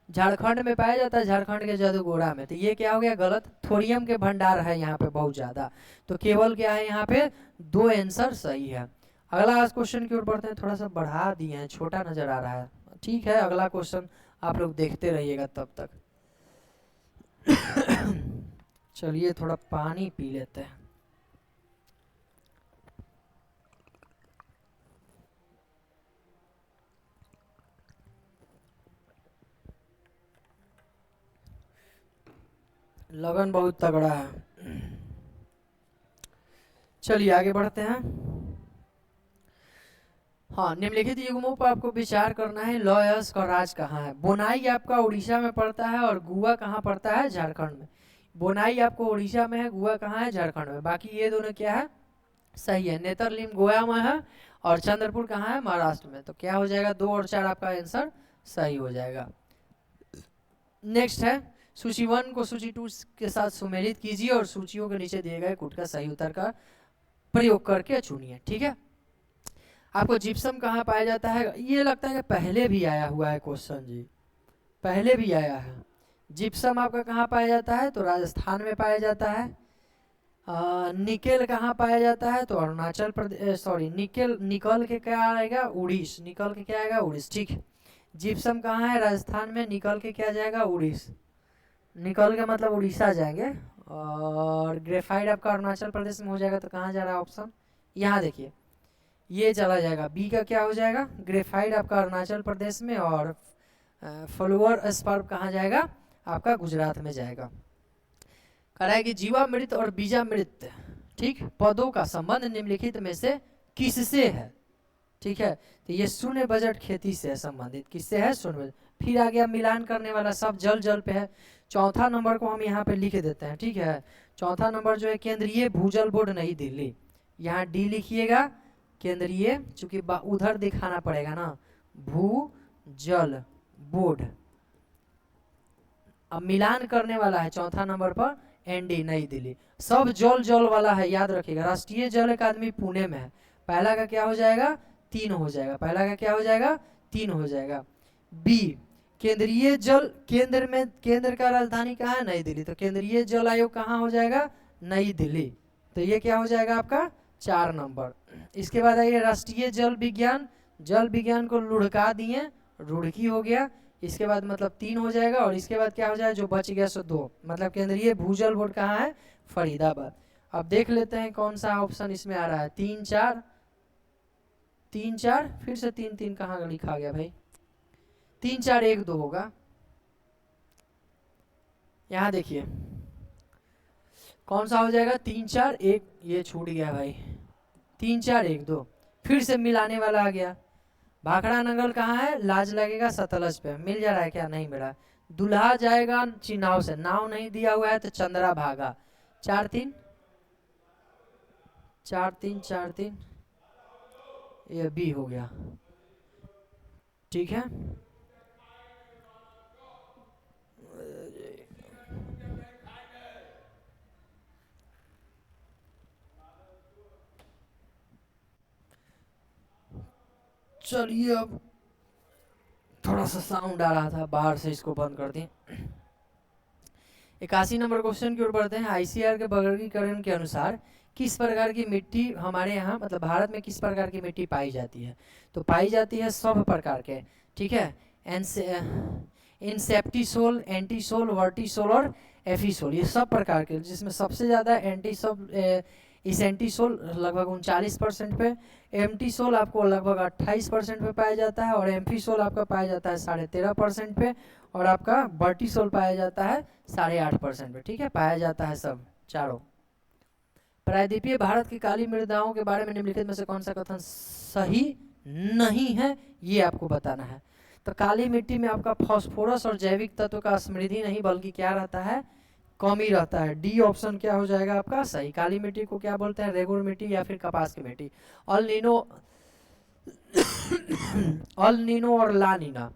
झारखंड में पाया जाता है, झारखंड के जादूगोड़ा में। तो ये क्या हो गया, गलत। थोरियम के भंडार है यहाँ पे बहुत ज्यादा, तो केवल क्या है यहाँ पे 2 आंसर सही है। अगला क्वेश्चन की ओर बढ़ते हैं। थोड़ा सा बढ़ा दिए हैं, छोटा नजर आ रहा है, ठीक है। अगला क्वेश्चन आप लोग देखते रहिएगा तब तक। चलिए थोड़ा पानी पी लेते हैं। लगन बहुत तगड़ा है। चलिए आगे बढ़ते हैं। हाँ, निम्नलिखित युग्मों पर आपको विचार करना है। लॉयस का राज कहाँ है? बोनाई आपका उड़ीसा में पड़ता है और गुआ कहाँ पड़ता है? झारखंड में। बोनाई आपको उड़ीसा में है, गुआ कहाँ है? झारखंड में। बाकी ये दोनों क्या है? सही है। नेतरलिम गोवा में है और चंद्रपुर कहाँ है? महाराष्ट्र में। तो क्या हो जाएगा, 2 और 4 आपका आंसर सही हो जाएगा। नेक्स्ट है, सूची 1 को सूची 2 के साथ सुमेलित कीजिए और सूचियों के नीचे दिए गए कूट का सही उत्तर का प्रयोग करके चुनिए। ठीक है। आपको जिप्सम कहाँ पाया जाता है? ये लगता है कि पहले भी आया हुआ है क्वेश्चन जी, पहले भी आया है। जिप्सम आपका कहाँ पाया जाता है? तो राजस्थान में पाया जाता है। निकेल कहाँ पाया जाता है? तो अरुणाचल प्रदेश, सॉरी निकेल, निकल के क्या आएगा? उड़ीस। निकल के क्या आएगा? उड़ीस। ठीक है। जिप्सम कहाँ है? राजस्थान में। निकल के क्या जाएगा? उड़ीस। निकल के मतलब उड़ीसा जाएंगे। और ग्रेफाइट आपका अरुणाचल प्रदेश में हो जाएगा। तो कहाँ जा रहा है ऑप्शन? यहाँ देखिए, ये चला जाएगा। बी का क्या हो जाएगा? ग्रेफाइट आपका अरुणाचल प्रदेश में और फ्लोअर स्पर्प कहाँ जाएगा? आपका गुजरात में जाएगा। कह रहा है कि जीवामृत और बीजामृत, ठीक, पदों का संबंध निम्नलिखित में से किससे है? ठीक है, तो ये शून्य बजट खेती से है संबंधित। किससे है? शून्य बजट। फिर आ गया मिलान करने वाला, सब जल जल पे है। चौथा नंबर को हम यहाँ पे लिख देते हैं। ठीक है, चौथा नंबर जो है केंद्रीय भूजल बोर्ड नई दिल्ली, यहाँ डी लिखिएगा। केंद्रीय, चूंकि उधर दिखाना पड़ेगा ना, भूजल बोर्ड। अब मिलान करने वाला है चौथा नंबर पर एनडी नई दिल्ली। सब जल जल वाला है, याद रखिएगा। राष्ट्रीय जल अकादमी पुणे में है। पहला का क्या हो जाएगा? 3 हो जाएगा। पहला का क्या हो जाएगा? 3 हो जाएगा। बी, केंद्रीय जल, केंद्र में, केंद्र का राजधानी कहाँ है? नई दिल्ली। तो केंद्रीय जल आयोग कहाँ हो जाएगा? नई दिल्ली। तो ये क्या हो जाएगा आपका? 4 नंबर। इसके बाद आइए राष्ट्रीय जल विज्ञान। जल विज्ञान को लुढ़का दिए, रुड़की हो गया। इसके बाद मतलब 3 हो जाएगा। और इसके बाद क्या हो जाएगा? जो बच गया सो 2, मतलब केंद्रीय भूजल बोर्ड कहाँ है? फरीदाबाद। अब देख लेते हैं कौन सा ऑप्शन इसमें आ रहा है। 3 4 3 4, फिर से 3 3 कहाँ लिखा गया भाई? 3 4 1 2 होगा। यहाँ देखिए कौन सा हो जाएगा? 3 4 1, ये छूट गया भाई। 3 4 1 2, फिर से मिलाने वाला आ गया। भाखड़ा नंगल कहाँ है? लाज लगेगा सतलज पे। मिल जा रहा है क्या? नहीं मिला। दुल्हा जाएगा चिनाव से, नाव नहीं दिया हुआ है तो चंद्रा भागा। 4 3 4 3 4 3, ये बी हो गया। ठीक है, चलिए अब थोड़ा सा साउंड आ रहा था बाहर से, इसको बंद कर दें। 81 नंबर क्वेश्चन की ओर बढ़ते हैं। आईसीआर के वर्गीकरण के अनुसार किस प्रकार की मिट्टी हमारे यहाँ, मतलब भारत में किस प्रकार की मिट्टी पाई जाती है? तो पाई जाती है सब प्रकार के। ठीक है, इंसेप्टिसोल, एंटीसोल, वर्टिसोल और एफिसोल, ये सब प्रकार के, जिसमें सबसे ज़्यादा एंटीसोल लगभग 39% पे, एम्टीसोल आपको लगभग 28% पे पाया जाता है, और एम्फीसोल आपका पाया जाता है 13.5% पे, और आपका वर्टिसोल पाया जाता है 8.5% पे। ठीक है, पाया जाता है सब चारों। प्रायद्वीपीय भारत की काली मृदाओं के बारे में निम्नलिखित में से कौन सा कथन सही नहीं है? ये आपको बताना है। तो काली मिट्टी में आपका फास्फोरस और जैविक तत्व का समृद्धि नहीं बल्कि क्या रहता है? कमी रहता है। डी ऑप्शन क्या हो जाएगा आपका सही। काली मिट्टी को क्या बोलते हैं? रेगुर मिट्टी या फिर कपास की मिट्टी। अल नीनो अल नीनो और ला नीना,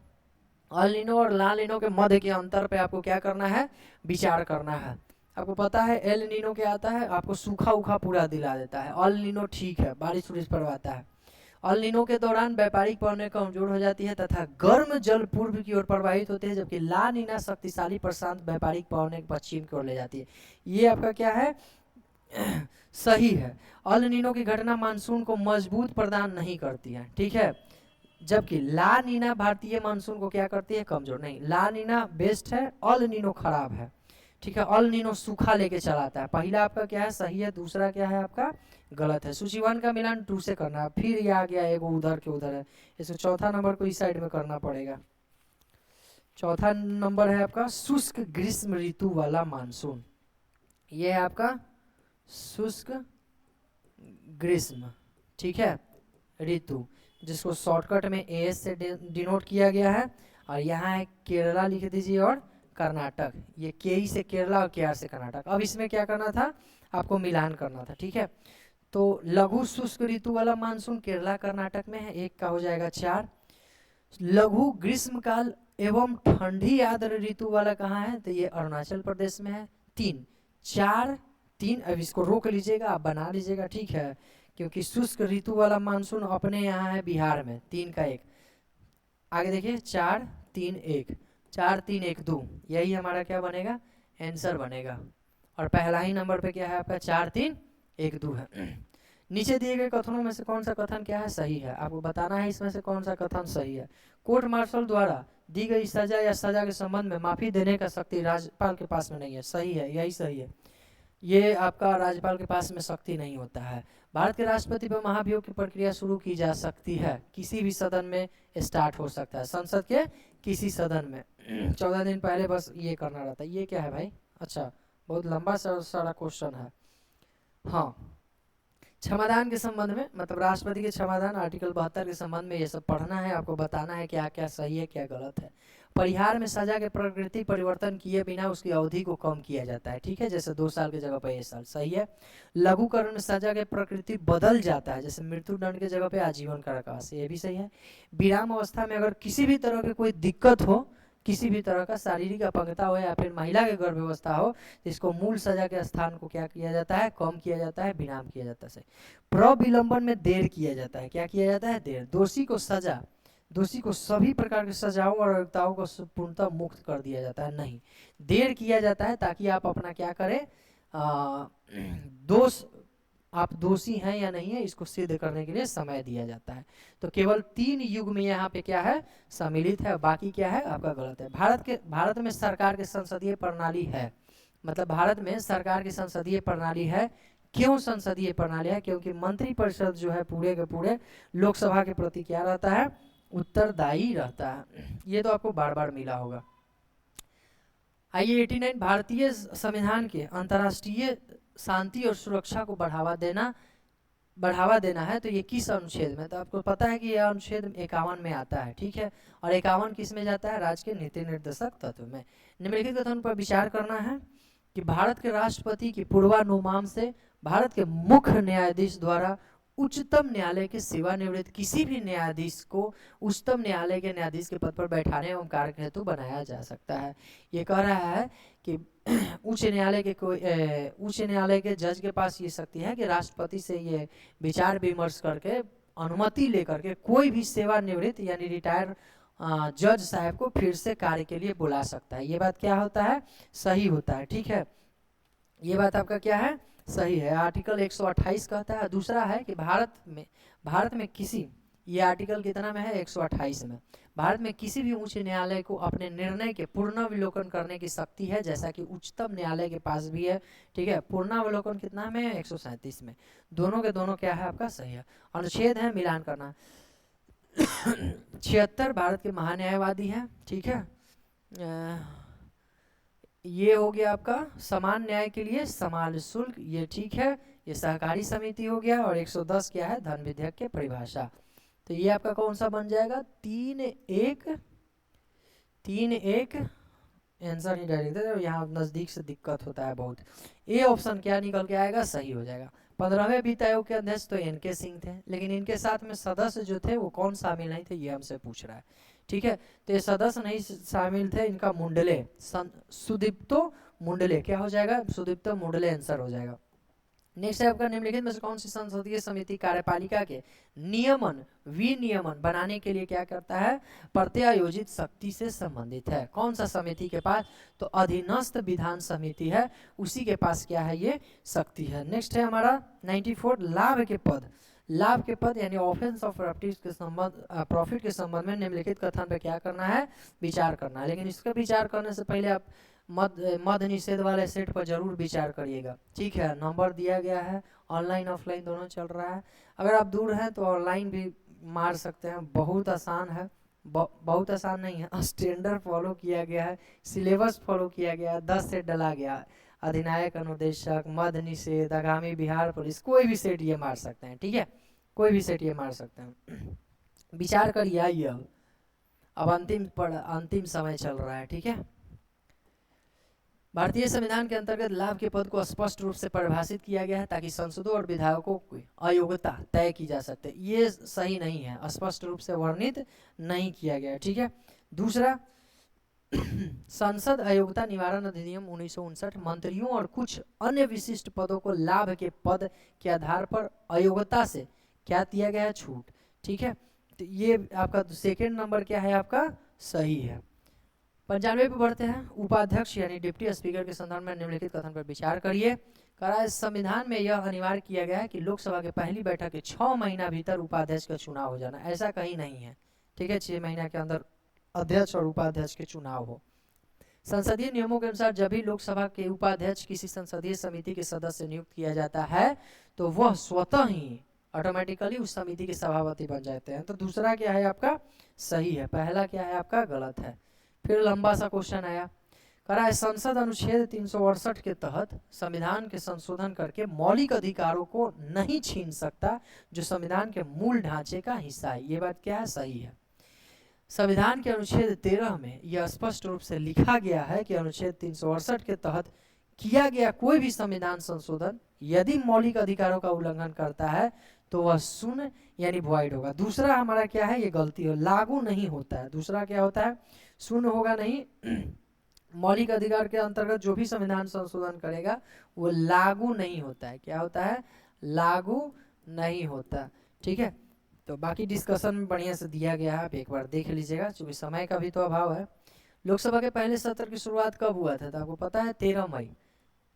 अल नीनो और ला नीनो के मध्य के अंतर पे आपको क्या करना है? विचार करना है। आपको पता है एल नीनो क्या आता है? आपको सूखा उखा पूरा दिला देता है। अल नीनो ठीक है, बारिश उरिश पड़वाता है। अल नीनो के दौरान व्यापारिक पवनें कमजोर हो जाती है तथा गर्म जल पूर्व की ओर प्रवाहित होते हैं, जबकि ला नीना शक्तिशाली प्रशांत व्यापारिक पवनें पश्चिम की ओर ले जाती है। ये आपका क्या है? सही है। अल नीनो की घटना मानसून को मजबूत प्रदान नहीं करती है, ठीक है, जबकि ला नीना भारतीय मानसून को क्या करती है? कमजोर। नहीं, ला नीना बेस्ट है, अल नीनो खराब है, ठीक है। अल नीनो सूखा लेके चलाता है। पहला आपका क्या है? सही है। दूसरा क्या है आपका? गलत है। सूची 1 का मिलान 2 से करना है। फिर ये आ गया एक उधर के उधर है, इसको चौथा नंबर को इस साइड में करना पड़ेगा। चौथा नंबर है आपका शुष्क ग्रीष्म ऋतु वाला मानसून। ये है आपका शुष्क ग्रीष्म, ठीक है, ऋतु, जिसको शॉर्टकट में एएस से डिनोट किया गया है। और यहाँ है केरला लिख दीजिए और कर्नाटक। ये केई से केरला और केआर से कर्नाटक। अब इसमें क्या करना था? आपको मिलान करना था, ठीक है। तो लघु शुष्क ऋतु वाला मानसून केरला कर्नाटक में है, 1 का हो जाएगा 4। लघु ग्रीष्मकाल एवं ठंडी आर्द्र ऋतु वाला कहाँ है? तो ये अरुणाचल प्रदेश में है, 3। 4 3। अब इसको रोक लीजिएगा, आप बना लीजिएगा, ठीक है, क्योंकि शुष्क ऋतु वाला मानसून अपने यहाँ है बिहार में। 3 का 1। आगे देखिए 4 3 1, 4 3 1 2, यही हमारा क्या बनेगा? आंसर बनेगा। और पहला ही नंबर पे क्या है आपका? 4 3 1 2 है। नीचे दिए गए कथनों में से कौन सा कथन क्या है? सही है। आपको बताना है इसमें से कौन सा कथन सही है। कोर्ट मार्शल द्वारा दी गई सजा या सजा के संबंध में माफी देने का शक्ति राज्यपाल के पास में नहीं है। सही है, यही सही है। ये आपका राज्यपाल के पास में शक्ति नहीं होता है। भारत के राष्ट्रपति पर महाभियोग की प्रक्रिया शुरू की जा सकती है, किसी भी सदन में स्टार्ट हो सकता है, संसद के किसी सदन में। 14 दिन पहले बस ये करना रहता है। ये क्या है भाई? अच्छा, बहुत लंबा सारा क्वेश्चन है। हाँ, क्षमादान के संबंध में, मतलब राष्ट्रपति के क्षमादान आर्टिकल 72 के संबंध में ये सब पढ़ना है। आपको बताना है क्या क्या सही है क्या गलत है। परिहार में सजा के प्रकृति परिवर्तन किए बिना उसकी अवधि को कम किया जाता है, ठीक है, जैसे 2 साल की जगह पर 1 साल। सही है। लघुकरण में सजा के प्रकृति बदल जाता है, जैसे मृत्यु दंड की जगह पे आजीवन कारावास, ये भी सही है। विराम अवस्था में अगर किसी भी तरह की कोई दिक्कत हो, किसी भी तरह का शारीरिक अपंगता हो या फिर महिला के गर्भावस्था हो, तो इसको मूल सजा के स्थान को क्या किया जाता है? कम किया जाता है, विराम किया जाता है। प्रविलंबन में देर किया जाता है। क्या किया जाता है? देर। दोषी को सभी प्रकार के सजाओं और अयोग्यताओं को पूर्णतः मुक्त कर दिया जाता है। नहीं, देर किया जाता है ताकि आप अपना क्या करें? दोष, आप दोषी हैं या नहीं है, इसको सिद्ध करने के लिए समय दिया जाता है। तो केवल 3 युग में यहाँ पे क्या है? सम्मिलित है, बाकी क्या है आपका? गलत है। भारत में सरकार की संसदीय प्रणाली है, मतलब भारत में सरकार की संसदीय प्रणाली है। क्यों संसदीय प्रणाली है? क्योंकि मंत्रिपरिषद जो है पूरे के पूरे लोकसभा के प्रति क्या रहता है? उत्तरदायी रहता है। ये तो आपको बार बार मिला होगा। आइए 89, भारतीय संविधान के अंतर्राष्ट्रीय शांति और सुरक्षा को बढ़ावा देना है, तो ये किस अनुच्छेद में? तो आपको पता है कि यह अनुच्छेद 51 में आता है, ठीक है। और 51 किस में जाता है? राज्य के नीति निर्देशक तत्व में। निम्नलिखित कथन पर विचार करना है कि भारत के राष्ट्रपति की पूर्वानुमान से भारत के मुख्य न्यायाधीश द्वारा उच्चतम न्यायालय के सेवानिवृत्त किसी भी न्यायाधीश को उच्चतम न्यायालय के न्यायाधीश के पद पर बैठाने एवं कार्य हेतु बनाया जा सकता है। ये कह रहा है कि उच्च न्यायालय के जज के पास ये शक्ति है कि राष्ट्रपति से ये विचार विमर्श करके अनुमति लेकर के कोई भी सेवानिवृत्त यानी रिटायर जज साहब को फिर से कार्य के लिए बुला सकता है। ये बात क्या होता है? सही होता है, ठीक है। ये बात आपका क्या है? सही है। आर्टिकल 128 कहता है। दूसरा है कि भारत में किसी, ये आर्टिकल कितना में है? 128 में। भारत में किसी भी उच्च न्यायालय को अपने निर्णय के पुनर्विलोकन करने की शक्ति है, जैसा कि उच्चतम न्यायालय के पास भी है, ठीक है। पुनर्विलोकन कितना में है? 137 में। दोनों के दोनों क्या है आपका? सही है। अनुच्छेद है, मिलान करना। 76 भारत के महान्यायवादी हैं, ठीक है। ये हो गया आपका समान न्याय के लिए समान शुल्क, ये ठीक है। ये सहकारी समिति हो गया। और 110 क्या है? धन विधेयक के परिभाषा। तो ये आपका कौन सा बन जाएगा? 3-1 आंसर ही डायरेक्ट है। यहाँ नजदीक से दिक्कत होता है बहुत। ए ऑप्शन क्या निकल के आएगा? सही हो जाएगा। 15वें वित्त आयोग के अध्यक्ष तो एनके सिंह थे, लेकिन इनके साथ में सदस्य जो थे वो कौन शामिल नहीं थे, ये हमसे पूछ रहा है, ठीक है। तो ये सदस्य नहीं शामिल थे, इनका मुंडले, सुदीप्तो मुंडले क्या हो जाएगा? सुदीप्तो मुंडले आंसर हो जाएगा। नेक्स्ट है आपका निम्नलिखित में से कौन सी संसदीय समिति कार्यपालिका के नियमन विनियमन बनाने के लिए क्या करता है, प्रत्यायोजित शक्ति से संबंधित है। कौन सा समिति के पास, तो अधीनस्थ विधान समिति है, उसी के पास क्या है, ये शक्ति है। नेक्स्ट है हमारा 94 लाभ के पद। लाभ के पद यानी ऑफेंस ऑफ प्रॉफिट के संबंध में निम्नलिखित कथन पे क्या करना है, विचार करना है। लेकिन इसका विचार करने से पहले आप मद निषेध वाले सेट पर जरूर विचार करिएगा, ठीक है। नंबर दिया गया है, ऑनलाइन ऑफलाइन दोनों चल रहा है। अगर आप दूर हैं तो ऑनलाइन भी मार सकते हैं, बहुत आसान है, बहुत आसान नहीं है। स्टैंडर्ड फॉलो किया गया है, सिलेबस फॉलो किया गया है, 10 सेट डला गया है। अधिनायक अनुदेशक, मद निषेध, आगामी बिहार पुलिस, कोई भी सेट ये मार सकते हैं, ठीक है, कोई भी सेट ये मार सकते हैं। विचार करिए। आइए अब अंतिम समय चल रहा है, ठीक है। भारतीय संविधान के अंतर्गत लाभ के पद को स्पष्ट रूप से परिभाषित किया गया है ताकि सांसदों और विधायकों की अयोग्यता तय की जा सकते। ये सही नहीं है, स्पष्ट रूप से वर्णित नहीं किया गया, ठीक है। दूसरा, संसद अयोग्यता निवारण अधिनियम 1959 मंत्रियों और कुछ अन्य विशिष्ट पदों को लाभ के पद के आधार पर अयोग्यता से क्या दिया गया है, छूट, ठीक है। तो ये आपका सेकेंड नंबर क्या है, आपका सही है। 95 पे बढ़ते हैं। उपाध्यक्ष यानी डिप्टी स्पीकर के संदर्भ में निम्नलिखित कथन पर विचार करिए। करा संविधान में यह अनिवार्य किया गया है कि लोकसभा के पहली बैठक के 6 महीना भीतर उपाध्यक्ष का चुनाव हो जाना, ऐसा कहीं नहीं है, ठीक है। 6 महीना के अंदर अध्यक्ष और उपाध्यक्ष के चुनाव हो। संसदीय नियमों के अनुसार जब भी लोकसभा के उपाध्यक्ष किसी संसदीय समिति के सदस्य नियुक्त किया जाता है तो वह स्वतः ही ऑटोमेटिकली उस समिति के सभापति बन जाते हैं। तो दूसरा क्या है आपका सही है, पहला क्या है आपका गलत है। फिर लंबा सा क्वेश्चन आया, करा है संसद अनुच्छेद 368 के तहत संविधान के संशोधन करके मौलिक अधिकारों को नहीं छीन सकता जो संविधान के मूल ढांचे का हिस्सा है। ये बात क्या है, सही है। संविधान के अनुच्छेद 13 में यह स्पष्ट रूप से लिखा गया है कि अनुच्छेद 368 के तहत किया गया कोई भी संविधान संशोधन यदि मौलिक अधिकारों का उल्लंघन करता है तो वह शून्य यानी वॉइड होगा। दूसरा हमारा क्या है, ये गलती हो, लागू नहीं होता है। दूसरा क्या होता है, शून्य होगा नहीं। मौलिक अधिकार के अंतर्गत जो भी संविधान संशोधन करेगा वो लागू नहीं होता है। क्या होता है, लागू नहीं होता, ठीक है। तो बाकी डिस्कशन में बढ़िया से दिया गया है, आप एक बार देख लीजिएगा, क्योंकि समय का भी तो अभाव है। लोकसभा के पहले सत्र की शुरुआत कब हुआ था, तो आपको पता है 13 मई,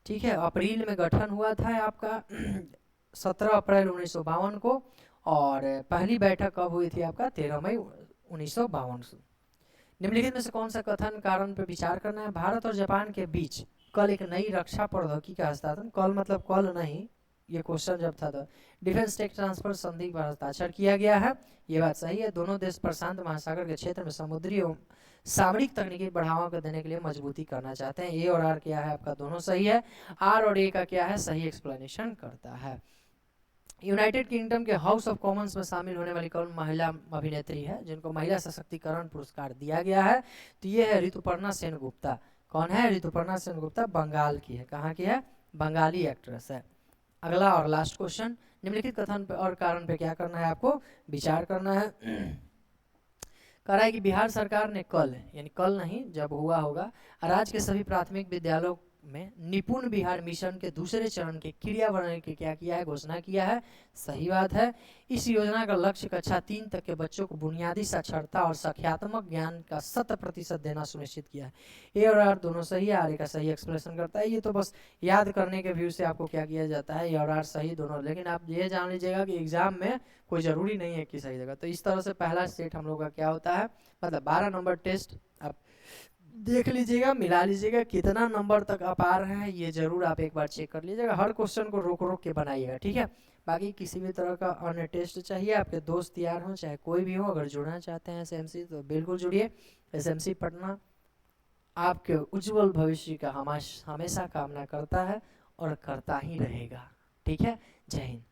ठीक है। अप्रैल में गठन हुआ था आपका 17 अप्रैल 1952 को, और पहली बैठक कब हुई थी आपका 13 मई 1952। निम्नलिखित में से कौन सा कथन कारण पर विचार करना है, भारत और जापान के बीच कल एक नई रक्षा प्रौद्योगिकी का हस्तांतरण, कल मतलब कल नहीं, ये क्वेश्चन जब था तो डिफेंस टेक ट्रांसफर संधि पर हस्ताक्षर किया गया है। ये बात सही है। दोनों देश प्रशांत महासागर के क्षेत्र में समुद्री एवं सामरिक तकनीकी बढ़ावा को देने के लिए मजबूती करना चाहते हैं। ए और आर क्या है आपका, दोनों सही है। आर और ए का क्या है, सही एक्सप्लेनेशन करता है। यूनाइटेड किंगडम के हाउस ऑफ कॉमन्स में शामिल होने वाली कौन महिला अभिनेत्री है जिनको महिला सशक्तिकरण पुरस्कार दिया गया है, तो ये है ऋतुपर्णा सेनगुप्ता। कौन है, ऋतुपर्णा सेनगुप्ता बंगाल की है। कहाँ की है, बंगाली एक्ट्रेस है। अगला और लास्ट क्वेश्चन, निम्नलिखित कथन पे और कारण पे क्या करना है, आपको विचार करना है। कह रहा है कि बिहार सरकार ने कल, यानी कल नहीं जब हुआ होगा, राज्य के सभी प्राथमिक विद्यालयों में निपुण बिहार मिशन के दूसरे चरण के क्रियान्वयन के क्या किया है, घोषणा किया है। सही बात है। इस योजना का लक्ष्य कक्षा 3 तक के बच्चों को बुनियादी साक्षरता और संख्यात्मक ज्ञान का 100% देना सुनिश्चित किया है। ए और आर दोनों सही है, आर का सही एक्सप्रेशन करता है। ये तो बस याद करने के व्यू से आपको क्या किया जाता है, ए और आर सही दोनों। लेकिन आप ये जान लीजिएगा कि एग्जाम में कोई जरूरी नहीं है कि सही जगह। तो इस तरह से पहला सेट हम लोग का क्या होता है, मतलब 12 नंबर टेस्ट आप देख लीजिएगा, मिला लीजिएगा कितना नंबर तक आप आ रहे हैं, ये जरूर आप एक बार चेक कर लीजिएगा। हर क्वेश्चन को रोक रोक के बनाइएगा, ठीक है। बाकी किसी भी तरह का अन्य टेस्ट चाहिए, आपके दोस्त यार हो चाहे कोई भी हो, अगर जुड़ना चाहते हैं एसएमसी तो बिल्कुल जुड़िए। एसएमसी पटना आपके उज्जवल भविष्य का हमेशा कामना करता है और करता ही रहेगा, ठीक है। जय हिंद।